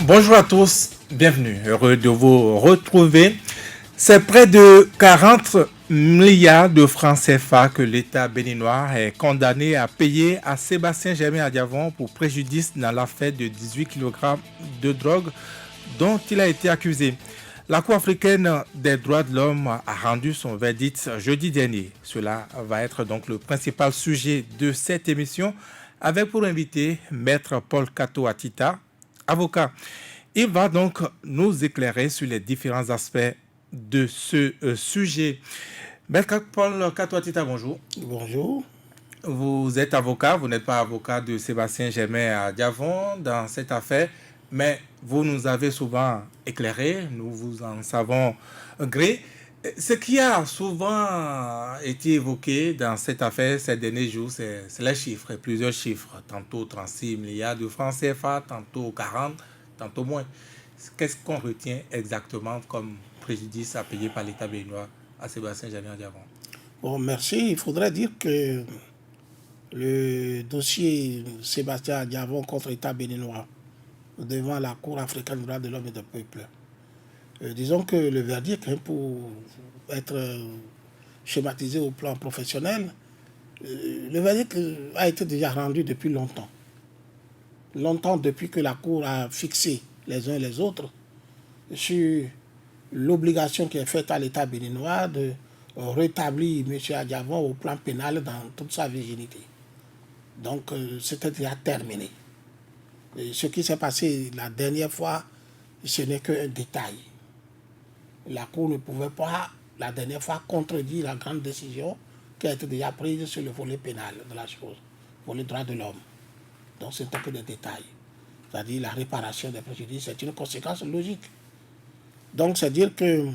Bonjour à tous, bienvenue, heureux de vous retrouver. C'est près de 40 milliards de francs CFA que l'État béninois est condamné à payer à Sébastien Germain Adiavon pour préjudice dans l'affaire de 18 kg de drogue dont il a été accusé. La Cour africaine des droits de l'homme a rendu son verdict jeudi dernier. Cela va être donc le principal sujet de cette émission avec pour invité Maître Paul Kato Atita, avocat. Il va donc nous éclairer sur les différents aspects de ce sujet. Maître Paul Kato Atita, bonjour. Bonjour. Vous êtes avocat, vous n'êtes pas avocat de Sébastien Germain Adiavon dans cette affaire, mais vous nous avez souvent éclairé, nous vous en savons gré. Ce qui a souvent été évoqué dans cette affaire ces derniers jours, c'est les chiffres, plusieurs chiffres. Tantôt 36 milliards de francs CFA, tantôt 40, tantôt moins. Qu'est-ce qu'on retient exactement comme préjudice à payer par l'État béninois à Sébastien Germain Adiavon? Bon, merci. Il faudrait dire que le dossier Sébastien Adiavon contre l'État béninois devant la Cour africaine des droits de l'homme et du peuple, disons que le verdict, pour être schématisé au plan professionnel, le verdict a été déjà rendu depuis longtemps. Longtemps depuis que la Cour a fixé les uns et les autres sur l'obligation qui est faite à l'État béninois de rétablir M. Adiavon au plan pénal dans toute sa virginité. Donc, c'était déjà terminé. Et ce qui s'est passé la dernière fois, ce n'est qu'un détail. La Cour ne pouvait pas, la dernière fois, contredire la grande décision qui a été déjà prise sur le volet pénal de la chose, pour les droits de l'homme. Donc, c'est un peu des détails. C'est-à-dire la réparation des préjudices, c'est une conséquence logique. Donc, c'est-à-dire que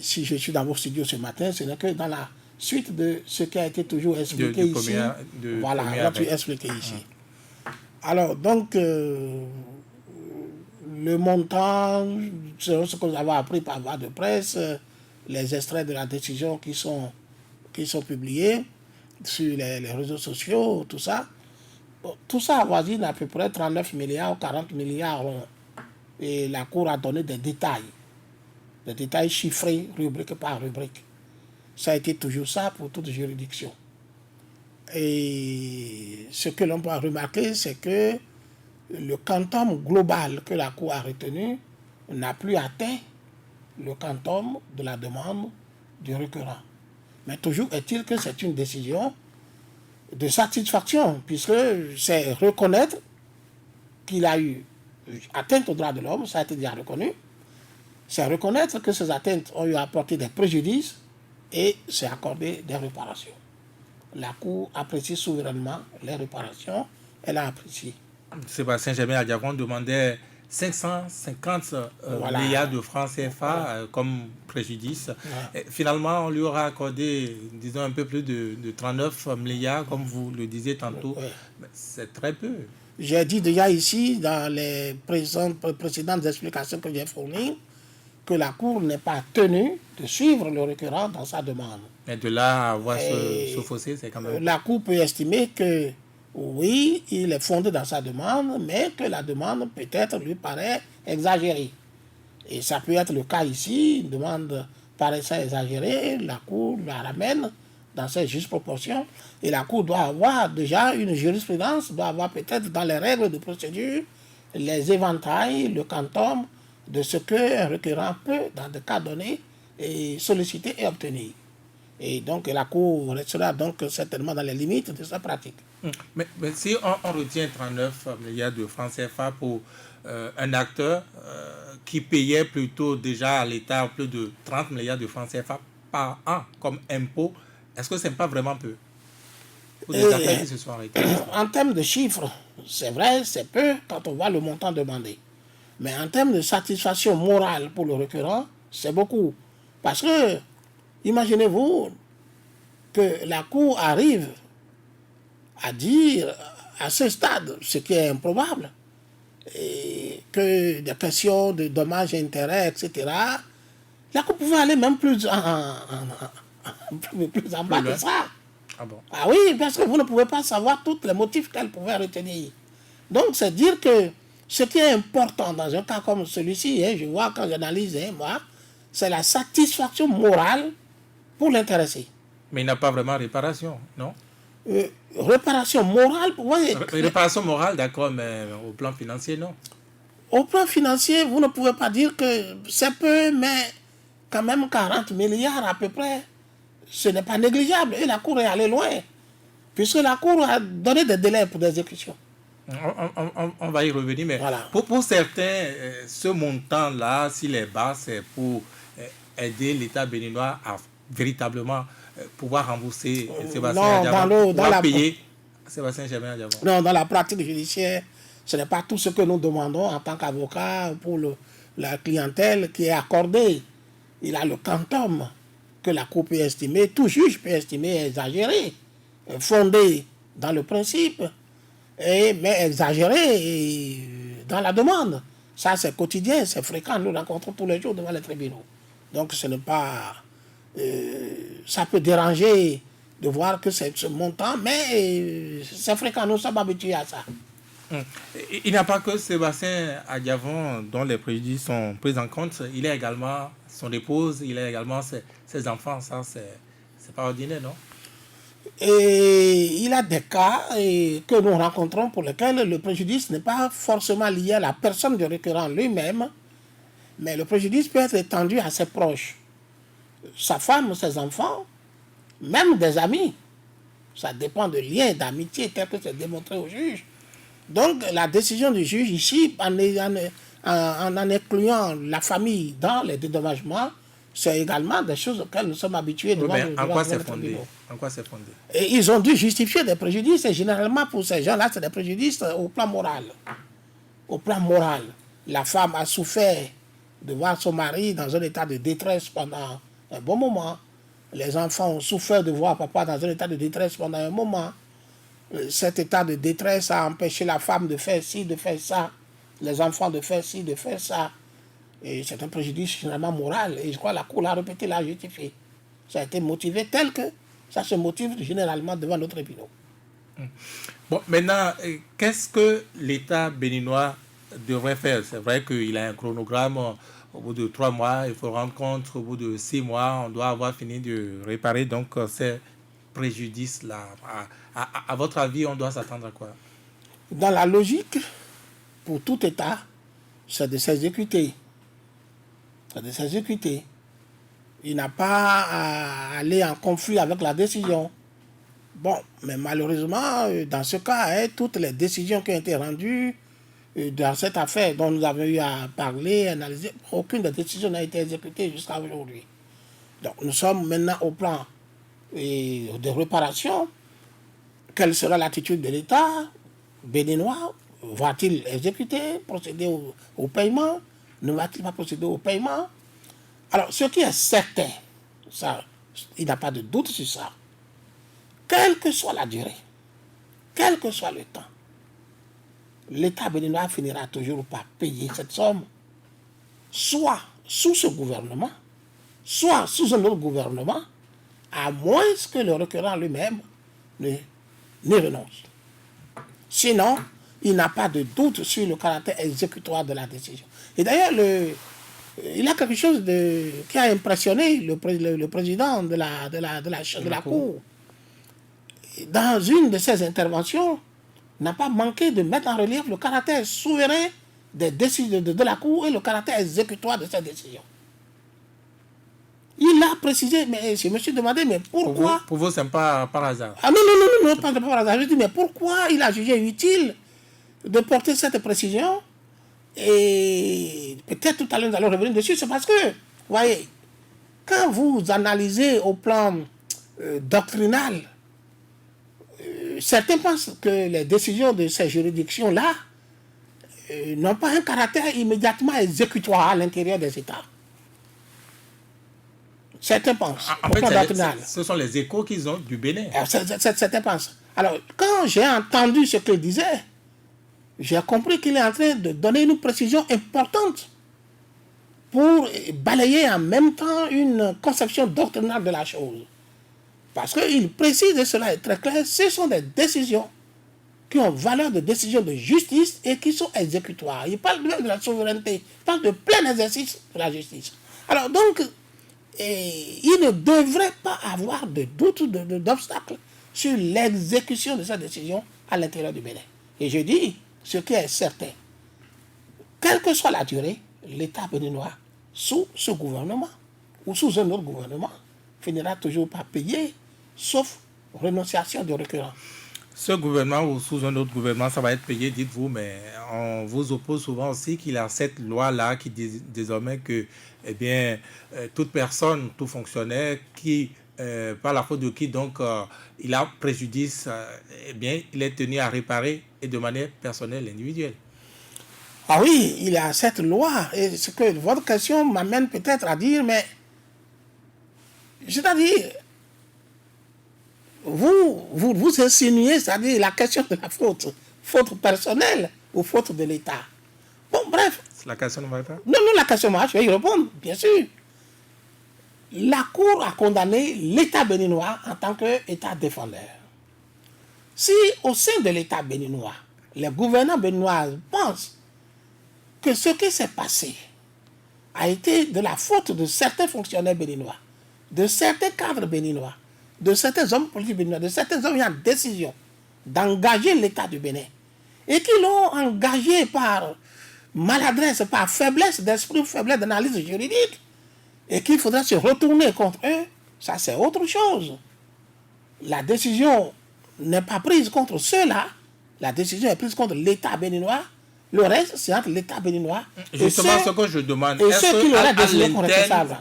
si je suis dans vos studios ce matin, ce n'est que dans la suite de ce qui a été toujours expliqué ici. Voilà, on a pu expliquer ici. Alors, donc, le montant, selon ce que nous avons appris par voie de presse, les extraits de la décision qui sont publiés sur les réseaux sociaux, tout ça avoisine à peu près 39 milliards ou 40 milliards. Et la Cour a donné des détails chiffrés, rubrique par rubrique. Ça a été toujours ça pour toute juridiction. Et ce que l'on peut remarquer, c'est que le quantum global que la Cour a retenu n'a plus atteint le quantum de la demande du requérant. Mais toujours est-il que c'est une décision de satisfaction, puisque c'est reconnaître qu'il a eu atteinte aux droits de l'homme, ça a été déjà reconnu. C'est reconnaître que ces atteintes ont eu apporté des préjudices et c'est accorder des réparations. La Cour apprécie souverainement les réparations, elle a apprécié. Sébastien Germain Adiavon demandait 550 milliards de francs CFA comme préjudice. Et finalement, on lui aura accordé, disons, un peu plus de 39 milliards, comme vous le disiez tantôt. Mais c'est très peu. J'ai dit déjà ici, dans les précédentes explications que j'ai fournies, que la Cour n'est pas tenue de suivre le requérant dans sa demande. Mais de là à voir ce fossé, c'est quand même... La Cour peut estimer que, oui, il est fondé dans sa demande, mais que la demande peut-être lui paraît exagérée. Et ça peut être le cas ici, une demande paraissant exagérée, la Cour la ramène dans ses justes proportions, et la Cour doit avoir déjà une jurisprudence, doit avoir peut-être dans les règles de procédure les éventails, le quantum de ce qu'un requérant peut, dans des cas donnés, solliciter et obtenir. Et donc la Cour restera donc certainement dans les limites de sa pratique. Mais si on retient 39 milliards de francs CFA pour un acteur qui payait plutôt déjà à l'État plus de 30 milliards de francs CFA par an comme impôt, est-ce que ce n'est pas vraiment peu pour des acteurs qui se sont arrêtés? En termes de chiffres, c'est vrai, c'est peu quand on voit le montant demandé. Mais en termes de satisfaction morale pour le requérant, c'est beaucoup. Parce que, imaginez-vous que la Cour arrive à dire à ce stade, ce qui est improbable, et que des questions de dommages et intérêts, etc., la Cour pouvait aller même plus en bas que ça. Ah bon? Ah oui, parce que vous ne pouvez pas savoir tous les motifs qu'elle pouvait retenir. Donc, c'est dire que Ce qui est important dans un cas comme celui-ci, je vois quand j'analyse, moi, c'est la satisfaction morale pour l'intéressé. Mais il n'a pas vraiment réparation, non? Réparation morale, réparation morale, d'accord, mais au plan financier, non? Au plan financier, vous ne pouvez pas dire que c'est peu, mais quand même 40 milliards à peu près, ce n'est pas négligeable. Et la Cour est allée loin, puisque la Cour a donné des délais pour l'exécution. On va y revenir, mais voilà. Pour certains, ce montant-là, s'il est bas, c'est pour aider l'État béninois à véritablement pouvoir rembourser Sébastien Diavon, pouvoir payer Sébastien Germain Diavon. Non, dans la pratique judiciaire, ce n'est pas tout ce que nous demandons en tant qu'avocat pour la clientèle qui est accordée. Il a le quantum que la Cour peut estimer, tout juge peut estimer exagéré, fondé dans le principe, mais exagéré dans la demande. Ça, c'est quotidien, c'est fréquent, nous rencontrons tous les jours devant les tribunaux. Donc, ce n'est pas... ça peut déranger de voir que c'est ce montant, mais c'est fréquent, nous sommes habitués à ça. Il n'y a pas que Sébastien Diavon dont les préjudices sont pris en compte, il a également son épouse, il a également ses enfants, ça c'est pas ordinaire, non? Et il a des cas que nous rencontrons pour lesquels le préjudice n'est pas forcément lié à la personne du requérant lui-même, mais le préjudice peut être étendu à ses proches, sa femme, ses enfants, même des amis. Ça dépend de liens d'amitié tel que c'est démontré au juge. Donc la décision du juge ici, en incluant la famille dans les dédommagements, c'est également des choses auxquelles nous sommes habitués. En quoi c'est fondé? Et ils ont dû justifier des préjudices, et généralement pour ces gens-là, c'est des préjudices au plan moral. Au plan moral, la femme a souffert de voir son mari dans un état de détresse pendant un bon moment. Les enfants ont souffert de voir papa dans un état de détresse pendant un moment. Cet état de détresse a empêché la femme de faire ci, de faire ça, les enfants de faire ci, de faire ça. Et c'est un préjudice généralement moral. Et je crois que la Cour l'a répété, l'a justifié. Ça a été motivé tel que ça se motive généralement devant nos tribunaux. Bon, maintenant, qu'est-ce que l'État béninois devrait faire? C'est vrai qu'il a un chronogramme. Au bout de 3 mois, il faut rendre compte. Au bout de 6 mois, on doit avoir fini de réparer donc ces préjudices-là. À votre avis, on doit s'attendre à quoi? Dans la logique, pour tout État, c'est de s'exécuter. C'est de s'exécuter. Il n'a pas à aller en conflit avec la décision. Bon, mais malheureusement, dans ce cas, toutes les décisions qui ont été rendues dans cette affaire dont nous avons eu à parler, analyser, aucune des décisions n'a été exécutée jusqu'à aujourd'hui. Donc nous sommes maintenant au plan de réparation. Quelle sera l'attitude de l'État béninois? Va-t-il exécuter, procéder au paiement? Ne va-t-il pas procéder au paiement? Alors, ce qui est certain, ça, il n'y a pas de doute sur ça, quelle que soit la durée, quel que soit le temps, l'État béninois finira toujours par payer cette somme, soit sous ce gouvernement, soit sous un autre gouvernement, à moins que le requérant lui-même ne renonce. Sinon, il n'a pas de doute sur le caractère exécutoire de la décision. Et d'ailleurs, il y a quelque chose qui a impressionné le président de la Cour. Dans une de ses interventions, n'a pas manqué de mettre en relief le caractère souverain des décisions de la Cour et le caractère exécutoire de ces décisions. Il a précisé, mais je me suis demandé, mais pourquoi... Pour vous, ce n'est pas par hasard. Ah non, pas par hasard. Je dis, mais pourquoi il a jugé utile de porter cette précision? Et peut-être tout à l'heure, nous allons revenir dessus. C'est parce que, vous voyez, quand vous analysez au plan doctrinal, certains pensent que les décisions de ces juridictions-là n'ont pas un caractère immédiatement exécutoire à l'intérieur des États. Certains pensent. En fait, ce sont les échos qu'ils ont du Bénin. Certains pensent. Alors, quand j'ai entendu ce qu'il disait, j'ai compris qu'il est en train de donner une précision importante pour balayer en même temps une conception doctrinale de la chose. Parce qu'il précise, et cela est très clair, ce sont des décisions qui ont valeur de décision de justice et qui sont exécutoires. Il parle même de la souveraineté, il parle de plein exercice de la justice. Alors donc, il ne devrait pas avoir de doute, d'obstacle sur l'exécution de cette décision à l'intérieur du Bénin. Et je dis, ce qui est certain, quelle que soit la durée, l'État béninois, sous ce gouvernement ou sous un autre gouvernement, finira toujours par payer, sauf renonciation de récurrent. Ce gouvernement ou sous un autre gouvernement, ça va être payé, dites-vous, mais on vous oppose souvent aussi qu'il y a cette loi-là qui dit désormais que, eh bien, toute personne, tout fonctionnaire qui, par la faute de qui, donc, il a préjudice, eh bien, il est tenu à réparer et de manière personnelle, individuelle. Ah oui, il y a cette loi. Et ce que votre question m'amène peut-être à dire, mais, c'est-à-dire, vous insinuez, c'est-à-dire la question de la faute personnelle ou faute de l'État. Bon, bref. C'est la question de Martha? Non, la question, je vais y répondre, bien sûr. La Cour a condamné l'État béninois en tant qu'État défendeur. Si au sein de l'État béninois, les gouvernants béninois pensent que ce qui s'est passé a été de la faute de certains fonctionnaires béninois, de certains cadres béninois, de certains hommes politiques béninois, de certains hommes qui ont décision d'engager l'État du Bénin et qui l'ont engagé par maladresse, par faiblesse d'esprit, faiblesse d'analyse juridique, et qu'il faudra se retourner contre eux, ça c'est autre chose. La décision n'est pas prise contre ceux-là, la décision est prise contre l'État béninois. Le reste, c'est entre l'État béninois. Justement, ce que je demande, est-ce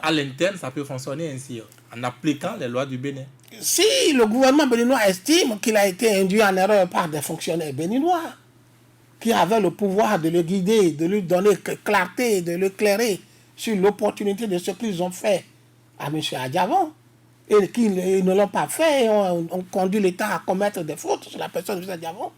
qu'à l'interne, ça peut fonctionner ainsi, en appliquant les lois du Bénin? Si le gouvernement béninois estime qu'il a été induit en erreur par des fonctionnaires béninois, qui avaient le pouvoir de le guider, de lui donner clarté, de l'éclairer sur l'opportunité de ce qu'ils ont fait à M. Adjavon, et qu'ils ne l'ont pas fait, et ont conduit l'État à commettre des fautes sur la personne de M. Adjavon,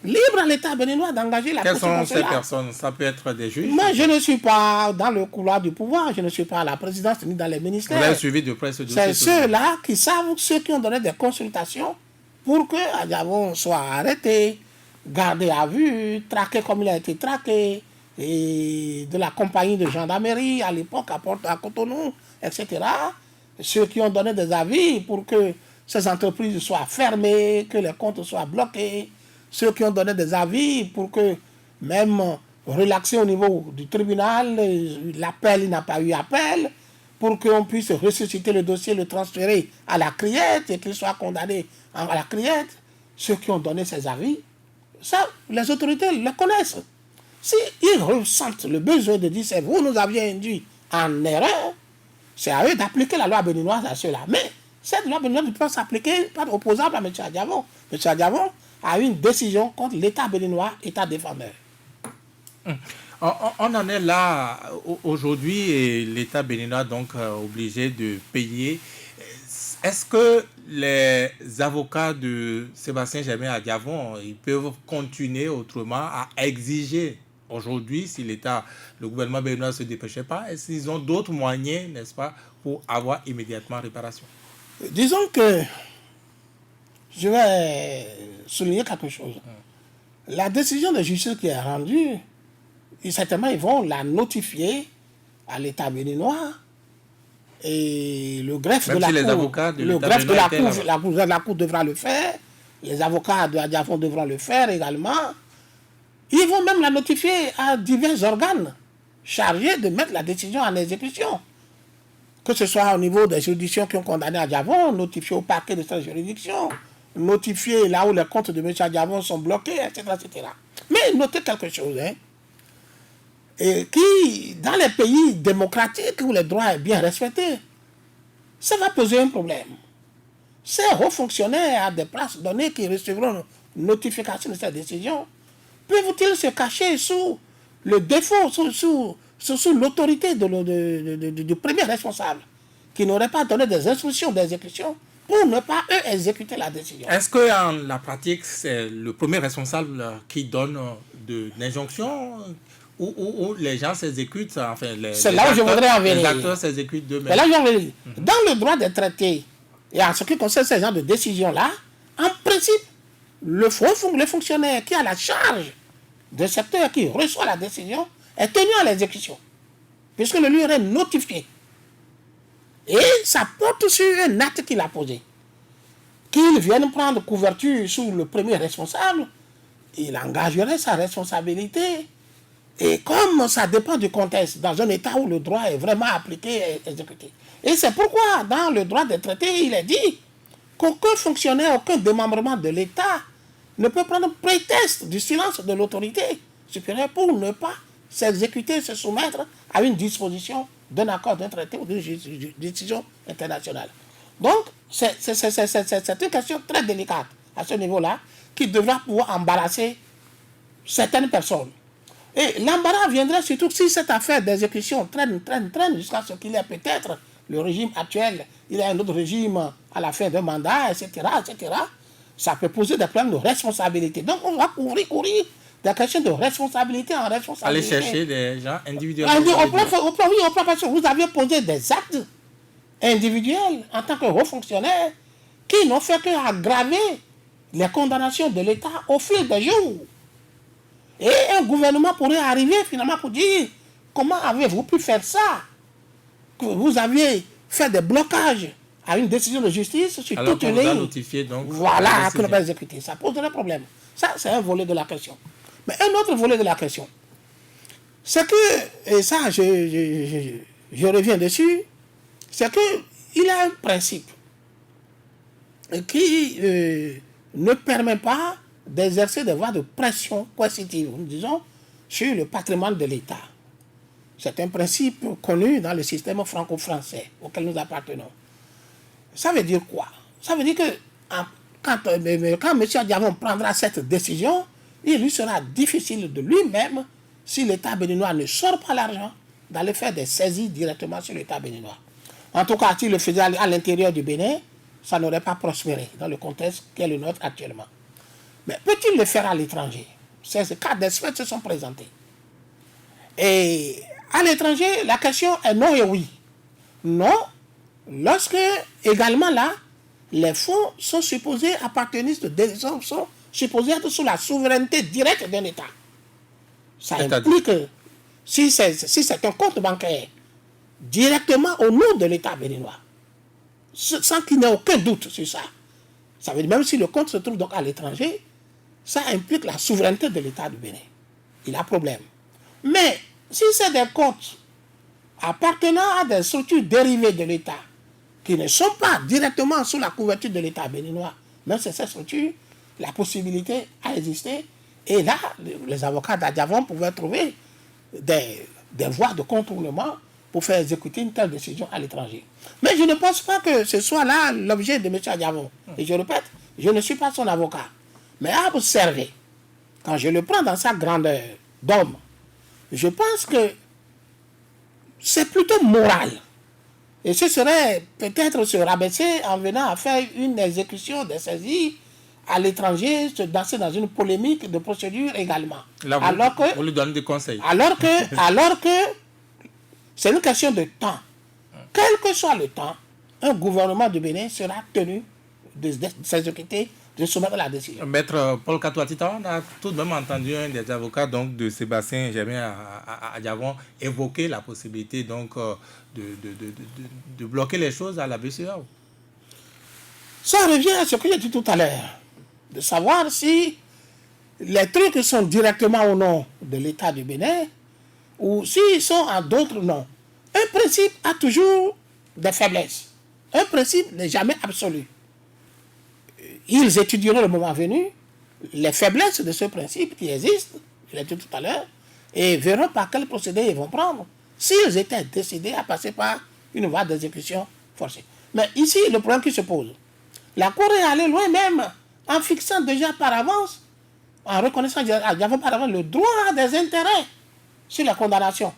libre à l'État béninois d'engager la poursuite. Quelles sont ces personnes? Ça peut être des juges? Moi, je ne suis pas dans le couloir du pouvoir, je ne suis pas à la présidence ni dans les ministères. Vous avez suivi de près ce dossier? C'est ceux-là qui savent, ceux qui ont donné des consultations pour que Adjavon soit arrêté, gardé à vue, traqué comme il a été traqué, et de la compagnie de gendarmerie à l'époque à Cotonou, etc. Ceux qui ont donné des avis pour que ces entreprises soient fermées, que les comptes soient bloqués, ceux qui ont donné des avis pour que même relaxer au niveau du tribunal, l'appel, il n'a pas eu appel, pour qu'on puisse ressusciter le dossier, le transférer à la criette et qu'il soit condamné à la criette, ceux qui ont donné ces avis, ça, les autorités le connaissent. S'ils ressentent le besoin de dire c'est vous nous aviez induit en erreur, c'est à eux d'appliquer la loi béninoise à ceux-là. Mais cette loi béninoise ne peut pas s'appliquer, pas opposable à M. Adjavon. M. Adjavon a eu une décision contre l'État béninois, État défendeur. On en est là aujourd'hui et l'État béninois donc obligé de payer. Est-ce que les avocats de Sébastien Germain Adjavon, ils peuvent continuer autrement à exiger aujourd'hui, si le gouvernement béninois ne se dépêchait pas, est-ce qu'ils ont d'autres moyens, n'est-ce pas, pour avoir immédiatement réparation? Disons que je vais souligner quelque chose. La décision de justice qui est rendue, certainement ils vont la notifier à l'État béninois et le greffe de la Cour devra le faire, les avocats de Adjavon devront le faire également. Ils vont même la notifier à divers organes chargés de mettre la décision en exécution. Que ce soit au niveau des juridictions qui ont condamné Adjavon, notifier au parquet de cette juridiction, notifier là où les comptes de M. Adjavon sont bloqués, etc., etc. Mais notez quelque chose, et qui, dans les pays démocratiques où le droit est bien respecté, ça va poser un problème. Ces hauts fonctionnaires à des places données qui recevront notification de cette décision, peuvent-ils se cacher sous le défaut, sous l'autorité du premier responsable, qui n'aurait pas donné des instructions d'exécution pour ne pas, eux, exécuter la décision? Est-ce qu'en la pratique, c'est le premier responsable qui donne l'injonction où les gens s'exécutent, enfin, c'est là où je voudrais en venir. Les acteurs s'exécutent d'eux-mêmes. C'est là où je voudrais venir. Dans le droit des traités, et en ce qui concerne ces genres de décisions-là, en principe, le fonctionnaire qui a la charge du secteur, qui reçoit la décision, est tenu à l'exécution, puisque le lui est notifié. Et ça porte sur un acte qu'il a posé. Qu'il vienne prendre couverture sous le premier responsable, il engagerait sa responsabilité. Et comme ça dépend du contexte, dans un État où le droit est vraiment appliqué et exécuté. Et c'est pourquoi, dans le droit des traités, il est dit qu'aucun fonctionnaire, aucun démembrement de l'État ne peut prendre prétexte du silence de l'autorité supérieure pour ne pas s'exécuter, se soumettre à une disposition d'un accord, d'un traité ou d'une décision internationale. Donc, c'est une question très délicate à ce niveau-là qui devra pouvoir embarrasser certaines personnes. Et l'embarras viendrait surtout si cette affaire d'exécution traîne jusqu'à ce qu'il y ait peut-être le régime actuel, il y a un autre régime à la fin d'un mandat, etc., etc. Ça peut poser des problèmes de responsabilité. Donc on va courir des questions de responsabilité en responsabilité. Aller chercher des gens individuels. Vous avez posé des actes individuels en tant que haut fonctionnaire qui n'ont fait qu'aggraver les condamnations de l'État au fil des jours. Et un gouvernement pourrait arriver finalement pour dire comment avez-vous pu faire ça? Que vous aviez fait des blocages à une décision de justice sur alors toute une ligne. Notifié, donc, voilà, que ne pas exécuter. Ça pose des problèmes. Ça, c'est un volet de la question. Mais un autre volet de la question, c'est que, et ça, je reviens dessus, c'est qu'il y a un principe qui ne permet pas d'exercer des voies de pression coercitive, nous disons, sur le patrimoine de l'État. C'est un principe connu dans le système franco-français auquel nous appartenons. Ça veut dire quoi? Ça veut dire que quand M. Diavon prendra cette décision, il lui sera difficile de lui-même, si l'État béninois ne sort pas l'argent, d'aller faire des saisies directement sur l'État béninois. En tout cas, s'il le faisait à l'intérieur du Bénin, ça n'aurait pas prospéré dans le contexte qui est le nôtre actuellement. Mais peut-il le faire à l'étranger? Ces cas d'espèce se sont présentés. Et à l'étranger, la question est non et oui. Non, lorsque également là, les fonds sont supposés appartenir, sont supposés être sous la souveraineté directe d'un État. Ça implique que si c'est un compte bancaire directement au nom de l'État béninois, sans qu'il n'y ait aucun doute sur ça, ça veut dire même si le compte se trouve donc à l'étranger, ça implique la souveraineté de l'État du Bénin. Il a problème. Mais si c'est des comptes appartenant à des structures dérivées de l'État, qui ne sont pas directement sous la couverture de l'État béninois, mais c'est cette structure, la possibilité a existé. Et là, les avocats d'Adiavon pouvaient trouver des voies de contournement pour faire exécuter une telle décision à l'étranger. Mais je ne pense pas que ce soit là l'objet de M. Adiavon. Et je répète, je ne suis pas son avocat. Mais à observer, quand je le prends dans sa grandeur d'homme, je pense que c'est plutôt moral. Et ce serait peut-être se rabaisser en venant à faire une exécution des saisies à l'étranger, se danser dans une polémique de procédure également. Là, vous lui donnez des conseils. Alors que c'est une question de temps. Quel que soit le temps, un gouvernement du Bénin sera tenu de s'exécuter, de soumettre la décision. Maître Paul Katouatita, on a tout de même entendu un des avocats donc, de Sébastien Germain à Diavon évoquer la possibilité donc, de bloquer les choses à la BCEAO. Ça revient à ce que j'ai dit tout à l'heure, de savoir si les trucs sont directement au nom de l'État du Bénin ou s'ils sont à d'autres noms. Un principe a toujours des faiblesses. Un principe n'est jamais absolu. Ils étudieront le moment venu les faiblesses de ce principe qui existe, je l'ai dit tout à l'heure, et verront par quel procédé ils vont prendre s'ils étaient décidés à passer par une voie d'exécution forcée. Mais ici, le problème qui se pose, la Cour est allée loin même en fixant déjà par avance, en reconnaissant déjà par avance le droit des intérêts sur la condamnation,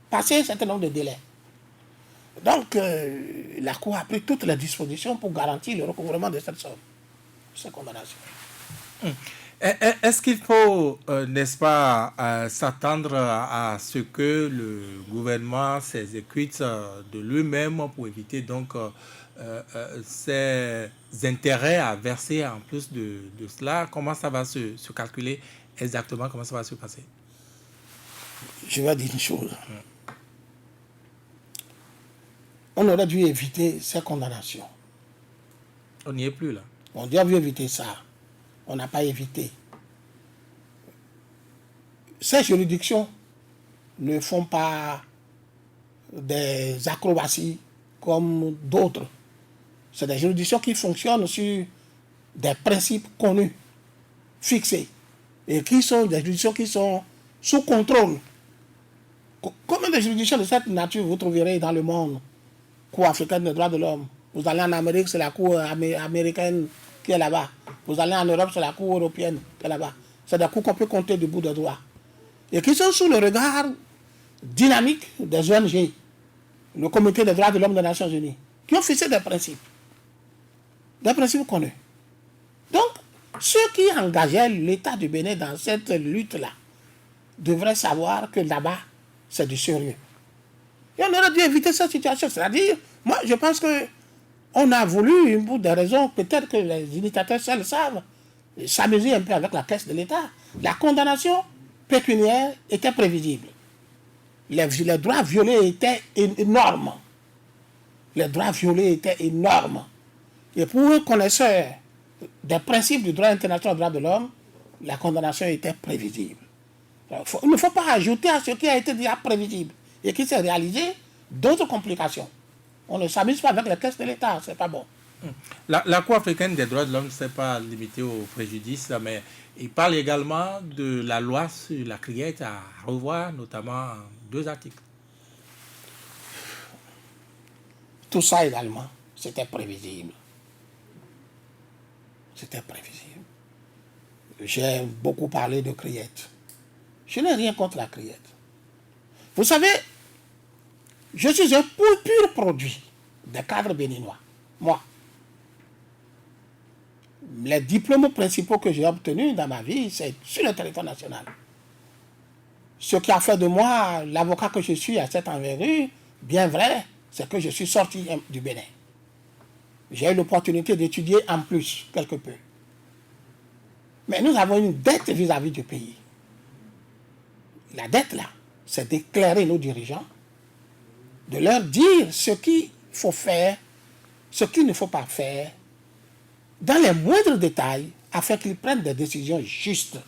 passer un certain nombre de délais. Donc, la Cour a pris toutes les dispositions pour garantir le recouvrement de cette somme, cette condamnation. Est-ce qu'il faut, n'est-ce pas, s'attendre à ce que le gouvernement s'exécute de lui-même pour éviter donc ces intérêts à verser en plus de cela? Comment ça va se calculer exactement? Comment ça va se passer? Je vais dire une chose. On aurait dû éviter ces condamnations. On n'y est plus là. On aurait dû éviter ça. On n'a pas évité. Ces juridictions ne font pas des acrobaties comme d'autres. C'est des juridictions qui fonctionnent sur des principes connus, fixés, et qui sont des juridictions qui sont sous contrôle. Combien de juridictions de cette nature vous trouverez dans le monde? Cour africaine des droits de l'homme. Vous allez en Amérique, c'est la Cour américaine qui est là-bas. Vous allez en Europe, c'est la Cour européenne qui est là-bas. C'est des cours qu'on peut compter du bout de doigts. Et qui sont sous le regard dynamique des ONG, le Comité des droits de l'homme des Nations Unies, qui ont fixé des principes connus. Donc, ceux qui engageaient l'État du Bénin dans cette lutte-là devraient savoir que là-bas, c'est du sérieux. Et on aurait dû éviter cette situation. C'est-à-dire, moi, je pense que on a voulu, pour des raisons, peut-être que les initiateurs seuls savent, s'amuser un peu avec la caisse de l'État. La condamnation pécuniaire était prévisible. Les droits violés étaient énormes. Les droits violés étaient énormes. Et pour un connaisseur des principes du droit international des droits de l'homme, la condamnation était prévisible. Il ne faut pas ajouter à ce qui a été déjà prévisible et qui s'est réalisé d'autres complications. On ne s'amuse pas avec les caisses de l'État, c'est pas bon. La Cour africaine des droits de l'homme ne s'est pas limitée au préjudice, mais il parle également de la loi sur la criette à revoir, notamment 2 articles. Tout ça également, c'était prévisible. C'était prévisible. J'ai beaucoup parlé de criette. Je n'ai rien contre la criette. Vous savez, je suis un pur produit des cadres béninois. Moi. Les diplômes principaux que j'ai obtenus dans ma vie, c'est sur le territoire national. Ce qui a fait de moi l'avocat que je suis à cette envergure, bien vrai, c'est que je suis sorti du Bénin. J'ai eu l'opportunité d'étudier en plus, quelque peu. Mais nous avons une dette vis-à-vis du pays. La dette, là, c'est d'éclairer nos dirigeants, de leur dire ce qu'il faut faire, ce qu'il ne faut pas faire, dans les moindres détails, afin qu'ils prennent des décisions justes.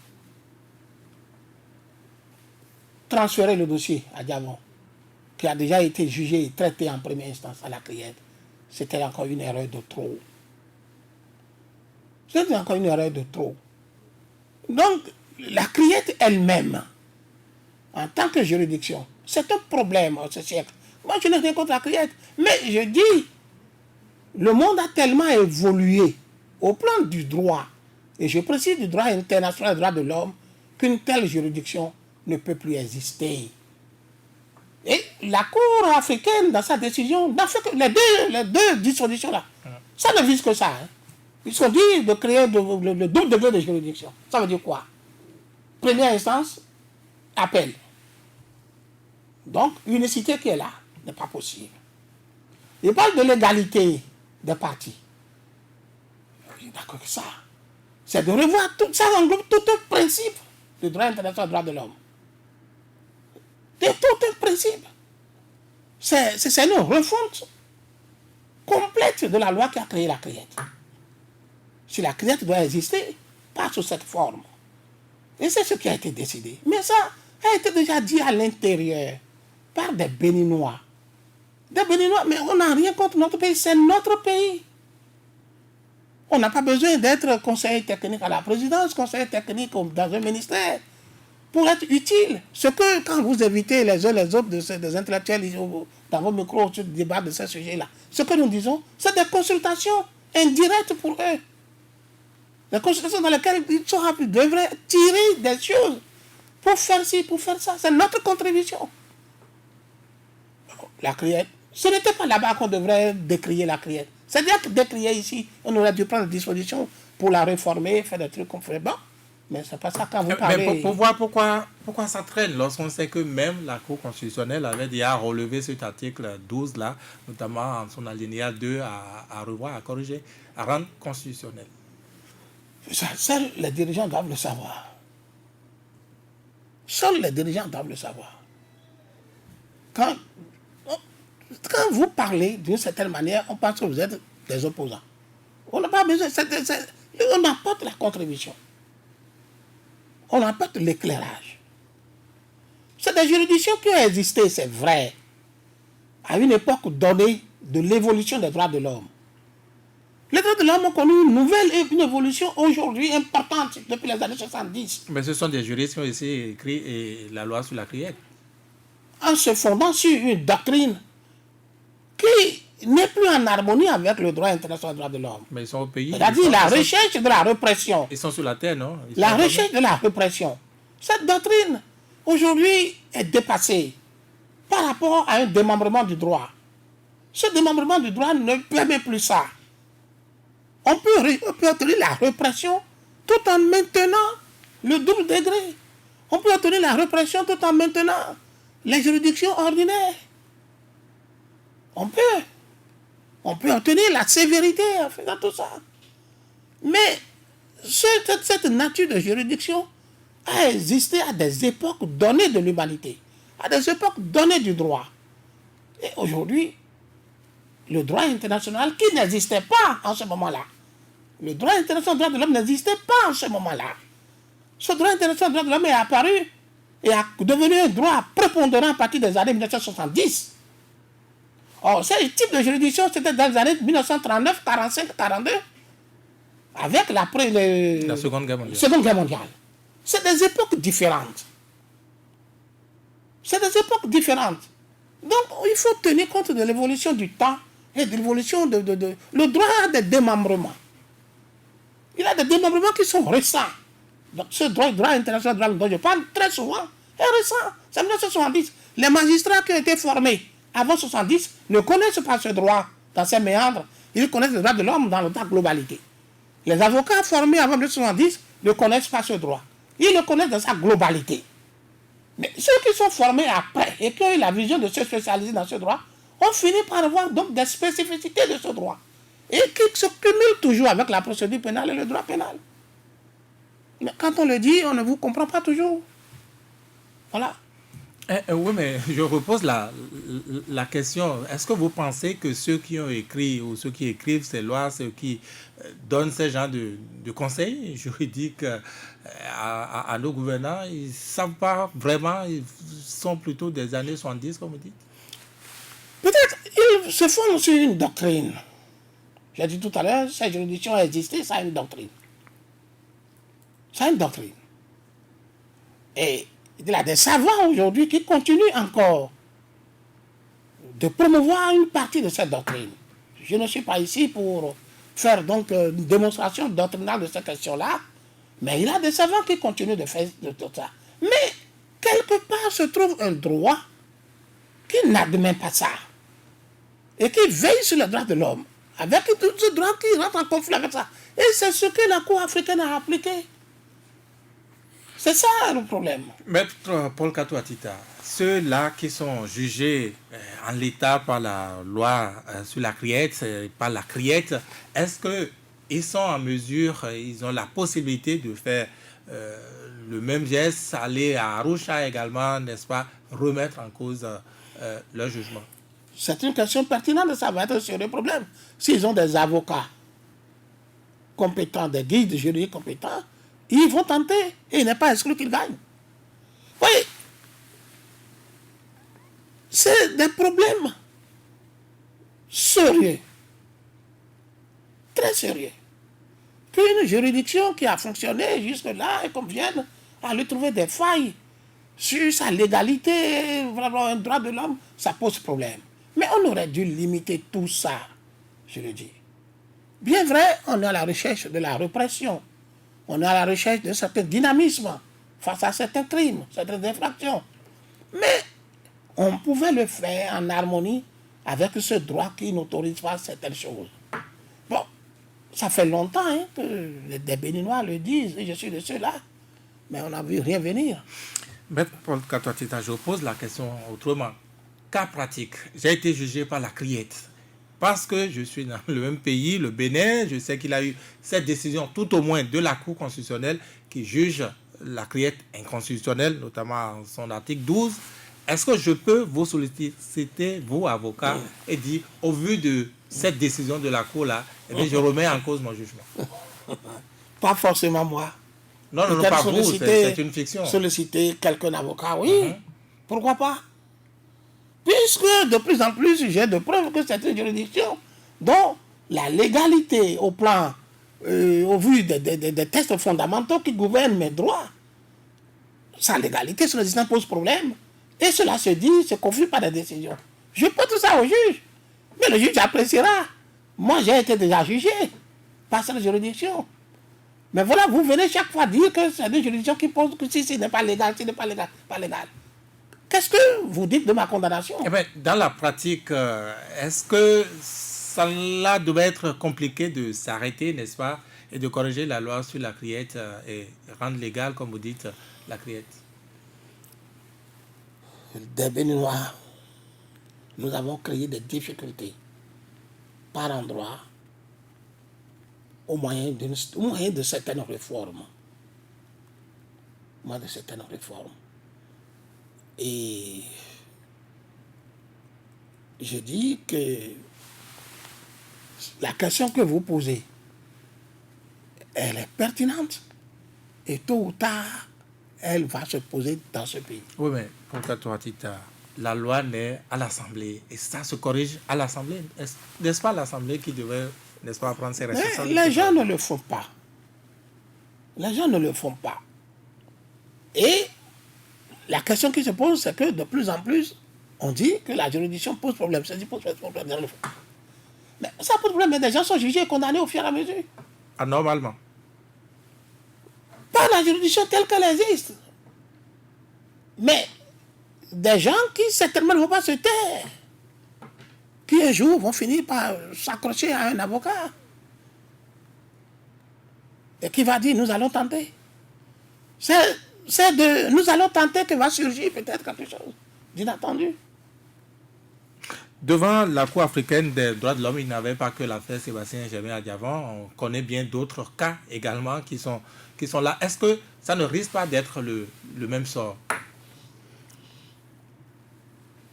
Transférer le dossier à Diamond, qui a déjà été jugé et traité en première instance à la criette, c'était encore une erreur de trop. C'était encore une erreur de trop. Donc, la criette elle-même, en tant que juridiction, c'est un problème ce siècle. Moi, je n'ai rien contre la criette, mais je dis, le monde a tellement évolué au plan du droit, et je précise du droit international des droits de l'homme, qu'une telle juridiction ne peut plus exister. Et la Cour africaine, dans sa décision, les deux dispositions là, ça ne vise que ça. Hein. Ils ont dit de créer le double degré de juridiction. Ça veut dire quoi? Première instance, appel. Donc, unicité qui est là n'est pas possible. Il parle de l'égalité des partis. D'accord que ça. C'est de revoir tout ça, englobe tout un principe du droit international des droits de l'homme. C'est tout un principe. C'est une refonte complète de la loi qui a créé la criette. Si la criette doit exister, pas sous cette forme. Et c'est ce qui a été décidé. Mais ça a été déjà dit à l'intérieur par des Béninois. Des Béninois, mais on n'a rien contre notre pays, c'est notre pays. On n'a pas besoin d'être conseiller technique à la présidence, conseiller technique dans un ministère, pour être utile. Ce que, quand vous invitez les uns les autres des intellectuels dans vos micros sur le débat de ce sujet-là, ce que nous disons, c'est des consultations indirectes pour eux. Des consultations dans lesquelles ils devraient tirer des choses pour faire ci, pour faire ça. C'est notre contribution. La criette, ce n'était pas là-bas qu'on devrait décrier la criette. C'est-à-dire que décrier ici, on aurait dû prendre des dispositions pour la réformer, faire des trucs qu'on ferait. Bon, Mais c'est pas ça quand vous Mais parlez. pour voir pourquoi ça traîne, lorsqu'on sait que même la Cour constitutionnelle avait déjà relevé cet article 12 là, notamment en son alinéa 2 à revoir, à corriger, à rendre constitutionnel. Ça, seuls les dirigeants doivent le savoir. Seuls les dirigeants doivent le savoir. Quand vous parlez d'une certaine manière, on pense que vous êtes des opposants. On n'a pas besoin, on apporte la contribution. On apporte l'éclairage. C'est des juridictions qui ont existé, c'est vrai, à une époque donnée de l'évolution des droits de l'homme. Les droits de l'homme ont connu une évolution aujourd'hui importante depuis les années 70. Mais ce sont des juristes qui ont aussi écrit la loi sur la criette. En se fondant sur une doctrine qui n'est plus en harmonie avec le droit international des droits de l'homme. Mais ils sont au pays. C'est-à-dire la recherche de la répression. Ils sont sur la terre, non? La recherche de la répression. Cette doctrine, aujourd'hui, est dépassée par rapport à un démembrement du droit. Ce démembrement du droit ne permet plus ça. On peut obtenir la répression tout en maintenant le double degré. On peut obtenir la répression tout en maintenant les juridictions ordinaires. On peut obtenir la sévérité en faisant tout ça. Mais cette nature de juridiction a existé à des époques données de l'humanité, à des époques données du droit. Et aujourd'hui, le droit international qui n'existait pas en ce moment-là, le droit international des droits de l'homme n'existait pas en ce moment-là. Ce droit international des droits de l'homme est apparu et a devenu un droit prépondérant à partir des années 1970. Or, ce type de juridiction, c'était dans les années 1939, 45, 42, avec la Seconde Guerre mondiale. Seconde Guerre mondiale. C'est des époques différentes. C'est des époques différentes. Donc, il faut tenir compte de l'évolution du temps et de l'évolution le droit a des démembrements. Il y a des démembrements qui sont récents. Donc, ce droit international dont je parle très souvent est récent. C'est 1970. Les magistrats qui ont été formés avant 1970 ne connaissent pas ce droit dans ses méandres. Ils connaissent le droit de l'homme dans sa globalité. Les avocats formés avant 1970 ne connaissent pas ce droit. Ils le connaissent dans sa globalité. Mais ceux qui sont formés après et qui ont eu la vision de se spécialiser dans ce droit ont fini par avoir donc des spécificités de ce droit. Et qui se cumulent toujours avec la procédure pénale et le droit pénal. Mais quand on le dit, on ne vous comprend pas toujours. Voilà. Oui, mais je repose la question. Est-ce que vous pensez que ceux qui ont écrit ou ceux qui écrivent ces lois, ceux qui donnent ce genre de conseils juridiques à nos gouvernants, ils ne savent pas vraiment, ils sont plutôt des années 70, comme vous dites? Peut-être ils se fondent sur une doctrine. J'ai dit tout à l'heure, cette juridiction a existé, ça a une doctrine. Ça a une doctrine. Et il y a des savants aujourd'hui qui continuent encore de promouvoir une partie de cette doctrine. Je ne suis pas ici pour faire donc une démonstration doctrinale de cette question-là, mais il y a des savants qui continuent de faire de tout ça. Mais quelque part se trouve un droit qui n'admet pas ça et qui veille sur le droit de l'homme, avec tout ce droit qui rentre en conflit avec ça. Et c'est ce que la Cour africaine a appliqué. C'est ça le problème. Maître Paul Kato-Atita, ceux-là qui sont jugés en l'état par la loi sur la criette, par la criette, est-ce qu'ils sont en mesure, ils ont la possibilité de faire le même geste, aller à Arusha également, n'est-ce pas, remettre en cause leur jugement? C'est une question pertinente, ça va être sur le problème. S'ils ont des avocats compétents, des guides juridiques compétents, ils vont tenter et il n'est pas exclu qu'ils gagnent. Oui, c'est des problèmes sérieux, très sérieux. Qu'une juridiction qui a fonctionné jusque-là et qu'on vienne à lui trouver des failles sur sa légalité, vraiment un droit de l'homme, ça pose problème. Mais on aurait dû limiter tout ça, je le dis. Bien vrai, on est à la recherche de la répression. On est à la recherche d'un certain dynamisme face à certains crimes, certaines infractions. Mais on pouvait le faire en harmonie avec ce droit qui n'autorise pas certaines choses. Bon, ça fait longtemps que des Béninois le disent, et je suis de ceux-là. Mais on n'a vu rien venir. Maître Paul Katoatita, je pose la question autrement. Cas pratique, j'ai été jugé par la criette. Parce que je suis dans le même pays, le Bénin, je sais qu'il a eu cette décision, tout au moins de la Cour constitutionnelle, qui juge la criette inconstitutionnelle, notamment en son article 12. Est-ce que je peux vous solliciter, vous, avocat, et dire, au vu de cette décision de la Cour-là, eh bien, je remets en cause mon jugement? Pas forcément moi. Non, non, non, pas vous, c'est une fiction. Solliciter quelqu'un avocat, oui. Pourquoi pas? Puisque de plus en plus, j'ai de preuves que c'est une juridiction dont la légalité au plan, au vu des textes fondamentaux qui gouvernent mes droits, sa légalité sur l'existence pose problème. Et cela se dit, se confie par des décisions. Je peux tout ça au juge. Mais le juge appréciera. Moi, j'ai été déjà jugé par cette juridiction. Mais voilà, vous venez chaque fois dire que c'est une juridiction qui pose que si ce n'est pas légal, si ce n'est pas légal, pas légal. Qu'est-ce que vous dites de ma condamnation? Eh bien, dans la pratique, est-ce que cela devait être compliqué de s'arrêter, n'est-ce pas, et de corriger la loi sur la criette et rendre légale, comme vous dites, la criette? Des Béninois, nous avons créé des difficultés par endroit au moyen de certaines réformes. Au moyen de certaines réformes. Et je dis que la question que vous posez, elle est pertinente. Et tôt ou tard, elle va se poser dans ce pays. Oui, mais pour Katoatita, la loi naît à l'Assemblée et ça se corrige à l'Assemblée. N'est-ce pas l'Assemblée qui devait, n'est-ce pas, prendre ses responsabilités? Mais les gens ne le font pas. Les gens ne le font pas. Et la question qui se pose, c'est que de plus en plus, on dit que la juridiction pose problème. Ça dit pose problème. Mais ça pose problème, mais des gens sont jugés et condamnés au fur et à mesure. Anormalement. Pas la juridiction telle qu'elle existe. Mais des gens qui certainement ne vont pas se taire. Qui un jour vont finir par s'accrocher à un avocat. Et qui va dire, nous allons tenter. Nous allons tenter que va surgir peut-être quelque chose d'inattendu. Devant la Cour africaine des droits de l'homme, il n'y avait pas que l'affaire Sébastien Germain Adjavon. On connaît bien d'autres cas également qui sont là. Est-ce que ça ne risque pas d'être le même sort?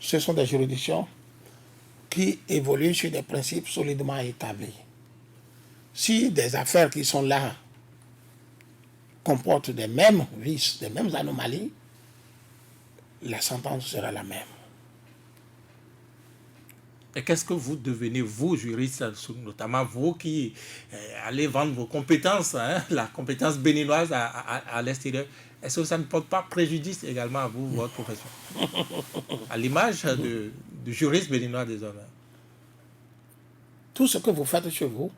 Ce sont des juridictions qui évoluent sur des principes solidement établis. Si des affaires qui sont là comportent des mêmes vices, des mêmes anomalies, la sentence sera la même. Et qu'est-ce que vous devenez, vous, juristes, notamment vous qui allez vendre vos compétences, la compétence béninoise à l'extérieur? Est-ce que ça ne porte pas préjudice également à vous, votre profession? À l'image du juriste béninois des hommes. Tout ce que vous faites chez vous